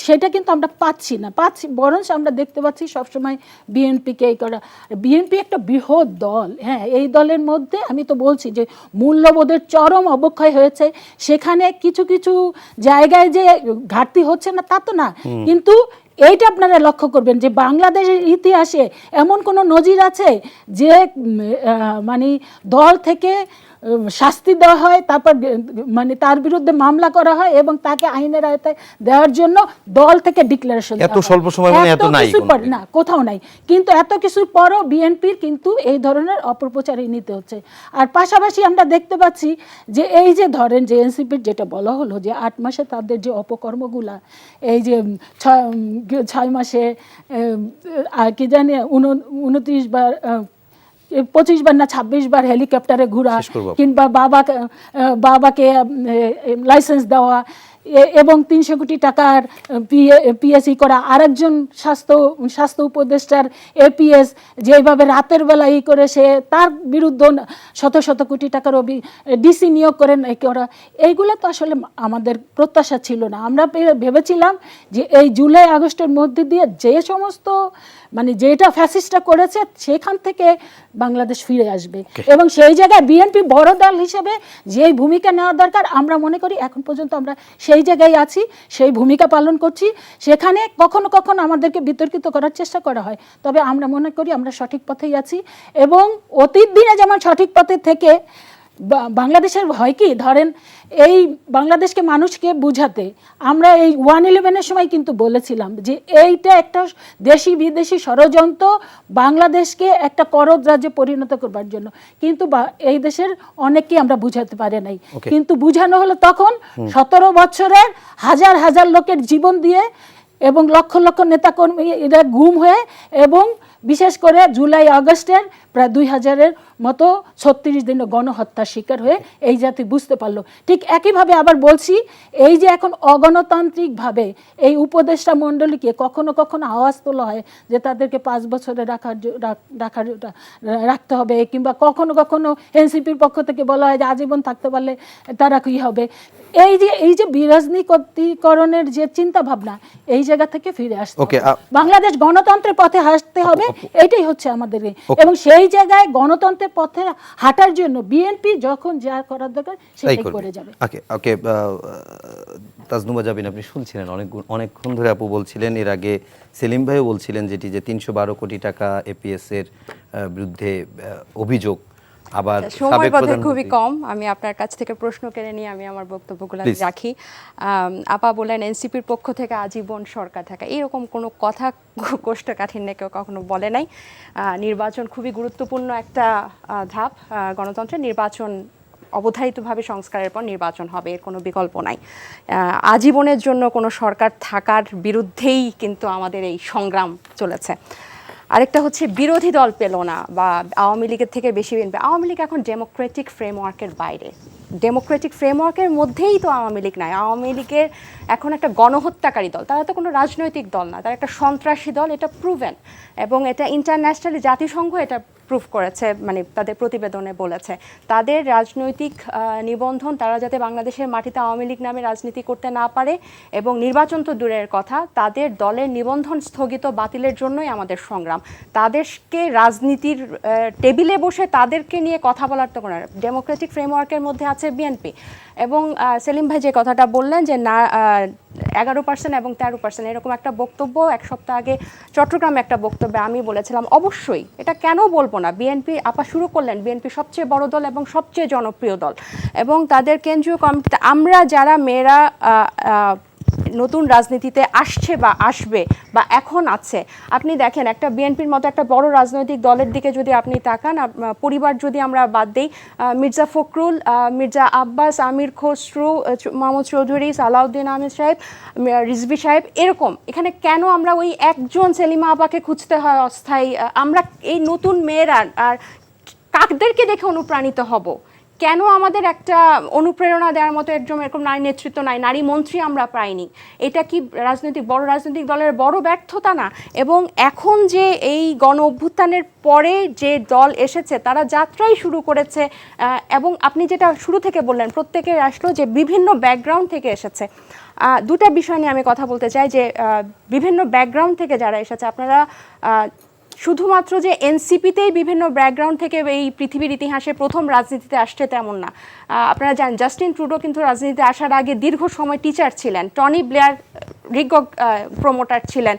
সেটা কিন্তু আমরা পাচ্ছি না, বরং আমরা দেখতে পাচ্ছি সবসময় বিএনপিকে এই করা। বিএনপি একটা বৃহৎ দল, হ্যাঁ, এই দলের মধ্যে আমি তো বলছি যে মূল্যবোধের চরম অবক্ষয় হয়েছে। সেখানে কিছু কিছু জায়গায় যে ঘাটতি হচ্ছে না তা তো না, কিন্তু এইটা আপনারা লক্ষ্য করবেন যে বাংলাদেশের ইতিহাসে এমন কোনো নজির আছে যে দল থেকে শাস্তি দেওয়া হয়, তারপর তার বিরুদ্ধে মামলা করা হয় এবং তাকে আইনের আওতায় দেওয়ার জন্য দল থেকে ডিক্লারেশন, এত স্বল্প সময় এত নাই না, কোথাও নাই। কিন্তু এত কিছুর পরও বিএনপির কিন্তু এই ধরনের অপপ্রচারে নিতে হচ্ছে। আর পাশাপাশি আমরা দেখতে পাচ্ছি যে এই যে ধরেন যে এনসিপির যেটা বলা হলো যে 8 মাসে তাদের যে অপকর্মগুলা, এই যে 6 মাসে কি জানি 29 বার 25 বার না 26 বার হেলিকপ্টারে ঘোরা, কিংবা বাবাকে লাইসেন্স দেওয়া, এবং 300 কোটি টাকার পিএসই করা, আরেকজন স্বাস্থ্য উপদেষ্টার এপিএস যেভাবে রাতের বেলা করে সে তার বিরুদ্ধে শত কোটি টাকার ডিসি নিয়োগ করেন করা, এইগুলো তো আসলে আমাদের প্রত্যাশা ছিল না। আমরা ভেবেছিলাম যে এই জুলাই আগস্টের মধ্যে দিয়ে যে সমস্ত যেটা ফ্যাসিস্টরা করেছে সেখান থেকে বাংলাদেশ ফিরে আসবে, এবং সেই জায়গায় বিএনপি বড় দল হিসেবে যেই ভূমিকা নেওয়া দরকার আমরা মনে করি এখন পর্যন্ত আমরা সেই জায়গায় আছি, সেই ভূমিকা পালন করছি। সেখানে কখনো কখনো আমাদেরকে বিতর্কিত করার চেষ্টা করা হয়, তবে আমরা মনে করি আমরা সঠিক পথেই আছি, এবং অতীত দিনে যেমন সঠিক পথে থেকে বাংলাদেশের হয় কি ধরেন এই বাংলাদেশকে মানুষকে বুঝাতে আমরা এই 111-এর সময় কিন্তু বলেছিলাম যে এইটা একটা দেশি বিদেশি ষড়যন্ত্র বাংলাদেশকে একটা করদ রাজ্যে পরিণত করবার জন্য, কিন্তু এই দেশের অনেককেই আমরা বুঝাতে পারি নাই। কিন্তু বুঝানো হলো তখন 17 বছরের হাজার হাজার লোকের জীবন দিয়ে এবং লক্ষ লক্ষ নেতাকর্মী এরা গুম হয়ে এবং বিশেষ করে জুলাই আগস্টের প্রায় 2000-এর মতো 36 দিন গণহত্যার শিকার হয়ে এই জাতি বুঝতে পারলো। ঠিক একইভাবে আবার বলছি, এই যে এখন অগণতান্ত্রিকভাবে এই উপদেষ্টা মণ্ডলীকে কখনো কখনো আওয়াজ তোলা হয় যে তাদেরকে 5 বছরে রাখতে হবে, কিংবা কখনো কখনো এনসিপির পক্ষ থেকে বলা হয় যে আজীবন থাকতে পারলে তারা কি হবে। এই যে বিরাজনীতিকরণের যে চিন্তা ভাবনা এই জায়গা থেকে ফিরে আসতে হবে। বাংলাদেশ গণতন্ত্রের পথে হাঁটতে হবে, এটাই হচ্ছে আমাদের। এবং সেই জায়গায় গণতন্ত্রের পথে হাঁটার জন্য বিএনপি যখন যা করার দরকার সেটাই করে যাবে। ওকে তাজনুমা জাবিন, আপনি শুনছিলেন অনেকক্ষণ ধরে আপু বলছিলেন, এর আগে সেলিম ভাইও বলছিলেন যেটি যে 312 কোটি টাকা এপিএস এর বিরুদ্ধে অভিযোগ। আবার সময় বোধ খুবই কম, আমি আপনার কাছ থেকে প্রশ্ন কেড়ে নিয়ে আমি আমার বক্তব্যগুলো রাখি। আপা বলেন এনসিপির পক্ষ থেকে আজীবন সরকার থাকা, এরকম কোনো কথা কোষ্ঠকাঠিন্যে কেউ কখনো বলে নাই। নির্বাচন খুবই গুরুত্বপূর্ণ একটা ধাপ গণতন্ত্রের। নির্বাচন অবধারিতভাবে সংস্কারের পর নির্বাচন হবে, এর কোনো বিকল্প নাই। আজীবনের জন্য কোনো সরকার থাকার বিরুদ্ধেই কিন্তু আমাদের এই সংগ্রাম চলেছে। আরেকটা হচ্ছে বিরোধী দল পেল না, বা আওয়ামী লীগের থেকে বেশি বিএনপি। আওয়ামী লীগ এখন ডেমোক্রেটিক ফ্রেমওয়ার্কের বাইরে, ডেমোক্রেটিক ফ্রেমওয়ার্কের মধ্যেই তো আওয়ামী লীগ নাই। আওয়ামী লীগের এখন একটা গণহত্যাকারী দল, তারা তো কোনো রাজনৈতিক দল না, তারা একটা সন্ত্রাসী দল, এটা প্রুভেন। এবং এটা ইন্টারন্যাশনালি জাতিসংঘ এটা প্রুফ করেছে, মানে তাদের প্রতিবেদনে বলেছে তাদের রাজনৈতিক নিবন্ধন, তারা যাতে বাংলাদেশের মাটিতে আওয়ামী লীগ নামে রাজনীতি করতে না পারে, এবং নির্বাচন তো দূরের কথা, তাদের দলের নিবন্ধন স্থগিত বাতিলের জন্যই আমাদের সংগ্রাম। তাদেরকে রাজনীতির টেবিলে বসে তাদেরকে নিয়ে কথা বলার তো কোনো, ডেমোক্রেটিক ফ্রেমওয়ার্কের মধ্যে আছে বিএনপি। এবং সেলিম ভাই যে কথাটা বললেন যে না 11% এবং 13%, এরকম একটা বক্তব্য এক সপ্তাহ আগে চট্টগ্রামে একটা বক্তব্যে আমি বলেছিলাম অবশ্যই, এটা কেন বলবো না। বিএনপি আপা শুরু করলেন, বিএনপি সবচেয়ে বড় দল এবং সবচেয়ে জনপ্রিয় দল, এবং তাদের কেন্দ্রীয় কমিটিতে আমরা যারা মেয়েরা নতুন রাজনীতিতে আসছে বা আসবে বা এখন আছে, আপনি দেখেন একটা বিএনপির মতো একটা বড় রাজনৈতিক দলের দিকে যদি আপনি তাকান, পরিবার যদি আমরা বাদ দিই, মির্জা ফখরুল, মির্জা আব্বাস, আমির খসরু, মাহমুদ চৌধুরী, সালাউদ্দিন আহমেদ সাহেব, রিজভী সাহেব, এরকম এখানে কেন আমরা ওই একজন সেলিমা আপাকে খুঁজতে হয় অস্থায়ী? আমরা এই নতুন মেয়েরা আর কাকদেরকে দেখে অনুপ্রাণিত হব কেন? আমাদের একটা অনুপ্রেরণা দেওয়ার মতো একজন এরকম নারী নেতৃত্ব নাই, নারী মন্ত্রী আমরা পাইনি। এটা কি বড় রাজনৈতিক দলের বড় ব্যর্থতা না? এবং এখন যে এই গণ অভ্যুত্থানের পরে যে দল এসেছে তারা যাত্রাই শুরু করেছে, এবং আপনি যেটা শুরু থেকে বললেন প্রত্যেকে আসলো যে বিভিন্ন ব্যাকগ্রাউন্ড থেকে এসেছে। দুটা বিষয় নিয়ে আমি কথা বলতে চাই যে বিভিন্ন ব্যাকগ্রাউন্ড থেকে যারা এসেছে, আপনারা শুধুমাত্র যে এনসিপিতেই বিভিন্ন ব্যাকগ্রাউন্ড থেকে এই পৃথিবীর ইতিহাসে প্রথম রাজনীতিতে আসছে তেমন না। আপনারা জানেন জাস্টিন ট্রুডো কিন্তু রাজনীতিতে আসার আগে দীর্ঘ সময় টিচার ছিলেন, টনি ব্লেয়ার রিগগ প্রমোটার ছিলেন,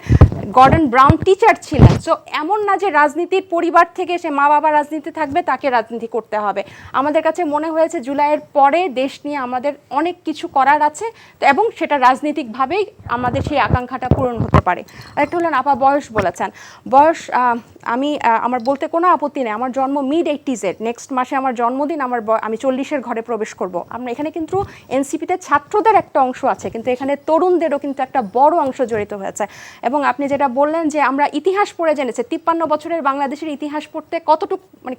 গর্ডন ব্রাউন টিচার ছিলেন। সো এমন না যে রাজনীতির পরিবার থেকে এসে মা বাবা রাজনীতি থাকবে তাকে রাজনীতি করতে হবে। আমাদের কাছে মনে হয়েছে জুলাইয়ের পরে দেশ নিয়ে আমাদের অনেক কিছু করার আছে, এবং সেটা রাজনীতিকভাবেই আমাদের সেই আকাঙ্ক্ষাটা পূরণ হতে পারে। আরেকটা হলেন আপা বয়স বলেছেন, বয়স আমার বলতে কোনো আপত্তি নেই। আমার জন্ম mid-80s, নেক্সট মাসে আমার জন্মদিন, আমি 40-এর ঘরে প্রবেশ করব। আমরা এখানে কিন্তু এনসিপিতে ছাত্রদের একটা অংশ আছে, কিন্তু এখানে তরুণদেরও কিন্তু একটা বড় অংশ জড়িত হয়েছে। এবং আপনি যেটা বললেন যে আমরা ইতিহাস পড়ে জেনেছি, 53 বছরের বাংলাদেশের ইতিহাস পড়তে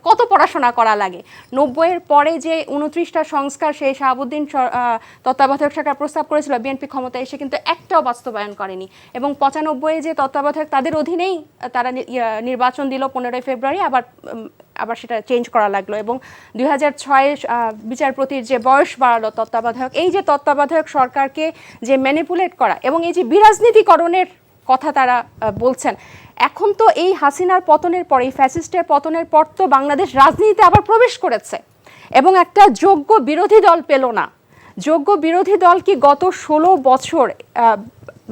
কত পড়াশোনা করা লাগে। 90-এর পরে যে 29টা সংস্কার সেই শাহাবুদ্দিন তত্ত্বাবধায়ক সরকার প্রস্তাব করেছিল, বিএনপি ক্ষমতায় এসে কিন্তু একটাও বাস্তবায়ন করেনি। এবং 95-এ যে তত্ত্বাবধায়ক তাদের অধীনেই তারা নির্বাচন দিল 15 ফেব্রুয়ারি, আবার সেটা চেঞ্জ করা লাগলো। এবং 2006-এ বিচারপতির যে বয়স বাড়ালো তত্ত্বাবধায়ক, এই যে তত্ত্বাবধায়ক সরকারকে যে ম্যানিপুলেট করা এবং এই যে বিরাজনীতিকরণের কথা তারা বলছেন, এখন তো এই হাসিনার পতনের পর, এই ফ্যাসিস্টের পতনের পর তো বাংলাদেশ রাজনীতিতে আবার প্রবেশ করেছে, এবং একটা যোগ্য বিরোধী দল পেল না। যোগ্য বিরোধী দল কি গত 16 বছর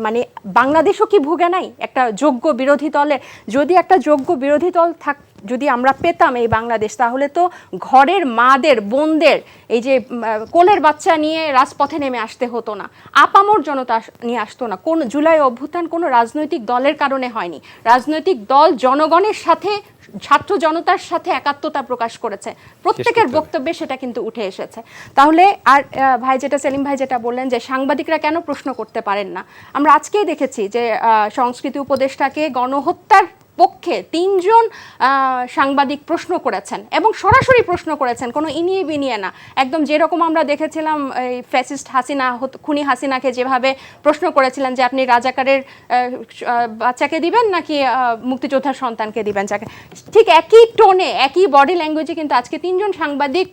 মানে বাংলাদেশও কি ভুগে নাই একটা যোগ্য বিরোধী দলের? যদি একটা যোগ্য বিরোধী দল থাকতো যদি আমরা পেতাম এই বাংলাদেশ, তাহলে তো ঘরের মাদের, বোনদের এই যে কোলের বাচ্চা নিয়ে রাজপথে নেমে আসতে হতো না, আপামর জনতা নিয়ে আসতো না। কোন জুলাই অভ্যুত্থান কোনো রাজনৈতিক দলের কারণে হয়নি, রাজনৈতিক দল জনগণের সাথে, ছাত্র জনতার সাথে একাত্মতা প্রকাশ করেছে, প্রত্যেকের বক্তব্যে সেটা কিন্তু উঠে এসেছে। তাহলে আর ভাই যেটা, সেলিম ভাই যেটা বললেন যে সাংবাদিকরা কেন প্রশ্ন করতে পারেন না, আমরা আজকেই দেখেছি যে সংস্কৃতি উপদেষ্টাকে গণহত্যার পক্ষে 3 জন সাংবাদিক প্রশ্ন করেছেন এবং সরাসরি প্রশ্ন করেছেন, কোনো ইনিয়ে বিনিয়ে না। একদম যেরকম আমরা দেখেছিলাম এই ফ্যাসিস্ট হাসিনা, খুনি হাসিনাকে যেভাবে প্রশ্ন করেছিলেন যে আপনি রাজাকারের বাচ্চাকে দিবেন নাকি মুক্তিযোদ্ধার সন্তানকে দিবেন, যাকে ঠিক একই টোনে, একই বডি ল্যাঙ্গুয়েজে কিন্তু আজকে 3 জন সাংবাদিক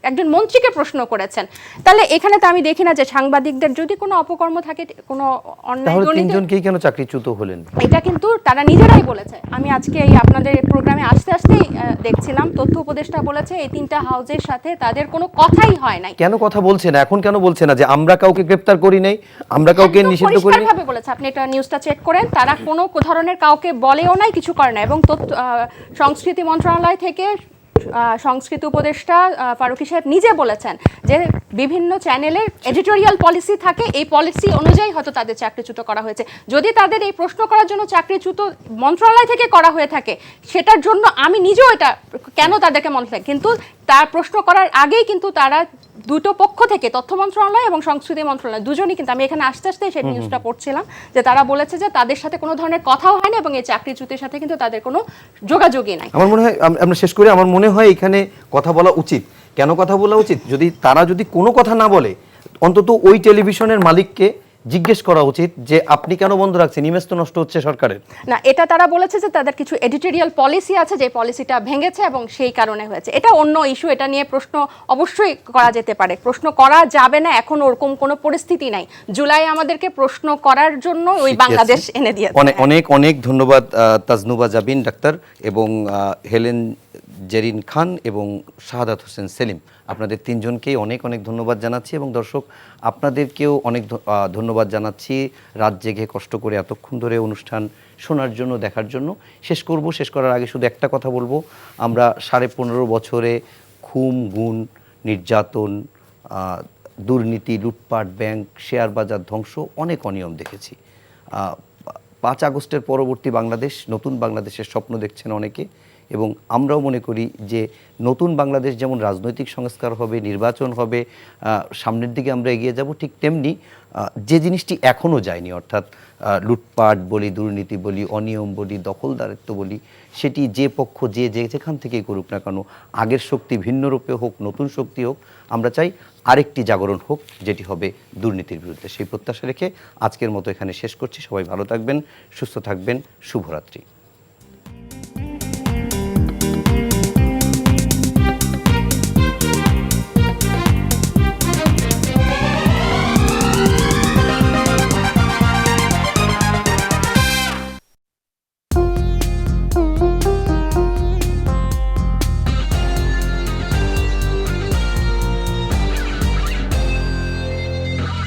একজন মন্ত্রীকে প্রশ্ন করেছেন। তাহলে এখানে তো আমি দেখি না যে সাংবাদিকদের যদি কোনো অপকর্ম থাকে, কোনো অন্যায়, তাহলে 3 জনকেই কেন চাকরিচ্যুত হলেন? এটা কিন্তু তারা নিজেরাই বলেছে। আমি আজকে এই আপনাদের প্রোগ্রামে আসতেই দেখছিলাম, তথ্য উপদেষ্টা বলেছে এই 3টা হাউজের সাথে তাদের কোনো কথাই হয় নাই। কেন কথা বলছে না এখন? কেন বলছে না যে আমরা কাউকে গ্রেফতার করি নাই, আমরা কাউকে নিষিদ্ধ করি নাই? পরিষ্কারভাবে বলেছে, আপনি এটা নিউজটা চেক করেন, তারা কোনো ধরনের কাউকে বলেও নাই, কিছু করে না। এবং সংস্কৃতি মন্ত্রণালয় থেকে সংস্কৃতি উপদেষ্টা ফারুকী সাহেব নিজে বলেছেন যে বিভিন্ন চ্যানেলের এডিটোরিয়াল পলিসি থাকে, এই পলিসি অনুযায়ী হয়তো তাদের চাকরিচ্যুত করা হয়েছে। যদি তাদের এই প্রশ্ন করার জন্য চাকরিচ্যুত মন্ত্রণালয় থেকে করা হয়ে থাকে, সেটার জন্য আমি নিজেও এটা কেন তাদেরকে মনে থাকে, কিন্তু তার প্রশ্ন করার আগেই কিন্তু তারা দুটো পক্ষ থেকে, তথ্য মন্ত্রণালয় এবং সংস্কৃতি মন্ত্রণালয় দুজনই কিন্তু, আমি এখানে আসতে সেই নিউজটা পড়ছিলাম যে তারা বলেছে যে তাদের সাথে কোনো ধরনের কথাও হয় না এবং এই চাকরিচ্যুতের সাথে কিন্তু তাদের কোনো যোগাযোগই নাই। আমার মনে হয় আমরা শেষ করি, আমার মনে হয় এখানে কথা বলা উচিত। কেন কথা বলা উচিত? তারা যদি কোনো কথা না বলে, অন্তত ওই টেলিভিশনের মালিককে জিজ্ঞেস করা উচিত যে আপনি কেন বন্ধ রাখছেন, ইমেজ তো নষ্ট হচ্ছে সরকারের। না, এটা তারা বলেছে যে তাদের কিছু এডিটোরিয়াল পলিসি আছে, যে পলিসিটা ভেঙেছে এবং সেই কারণে হয়েছে। এটা অন্য ইস্যু, এটা নিয়ে প্রশ্ন অবশ্যই করা যেতে পারে, প্রশ্ন করা যাবে না, এখন ওরকম কোনো পরিস্থিতি নাই। জুলাই আমাদেরকে প্রশ্ন করার জন্য ওই বাংলাদেশ এনে দিয়েছে। অনেক অনেক ধন্যবাদ তাজনুবা জাবিন ডাক্তার এবং হেলেন জেরিন খান এবং শাহাদাত হোসেন সেলিম, আপনাদের 3 জনকেই অনেক অনেক ধন্যবাদ জানাচ্ছি। এবং দর্শক আপনাদেরকেও অনেক ধন্যবাদ জানাচ্ছি রাত জেগে কষ্ট করে এতক্ষণ ধরে অনুষ্ঠান শোনার জন্য, দেখার জন্য। শেষ করার আগে শুধু একটা কথা বলবো, আমরা 15.5 বছরে খুন, গুম, নির্যাতন, দুর্নীতি, লুটপাট, ব্যাংক, শেয়ার বাজার ধ্বংস, অনেক অনিয়ম দেখেছি। 5 আগস্টের পরবর্তী বাংলাদেশ, নতুন বাংলাদেশের স্বপ্ন দেখছেন অনেকে, এবং আমরাও মনে করি যে নতুন বাংলাদেশ যেমন রাজনৈতিক সংস্কার হবে, নির্বাচন হবে, সামনের দিকে আমরা এগিয়ে যাব, ঠিক তেমনি যে জিনিসটি এখনও যায়নি, অর্থাৎ লুটপাট বলি, দুর্নীতি বলি, অনিয়ম বলি, দখলদারিত্ব বলি, সেটি যে পক্ষ যেখান থেকেই করুক না কেন, আগের শক্তি ভিন্ন রূপে হোক, নতুন শক্তি হোক, আমরা চাই আরেকটি জাগরণ হোক, যেটি হবে দুর্নীতির বিরুদ্ধে। সেই প্রত্যাশা রেখে আজকের মতো এখানে শেষ করছি। সবাই ভালো থাকবেন, সুস্থ থাকবেন, শুভরাত্রি।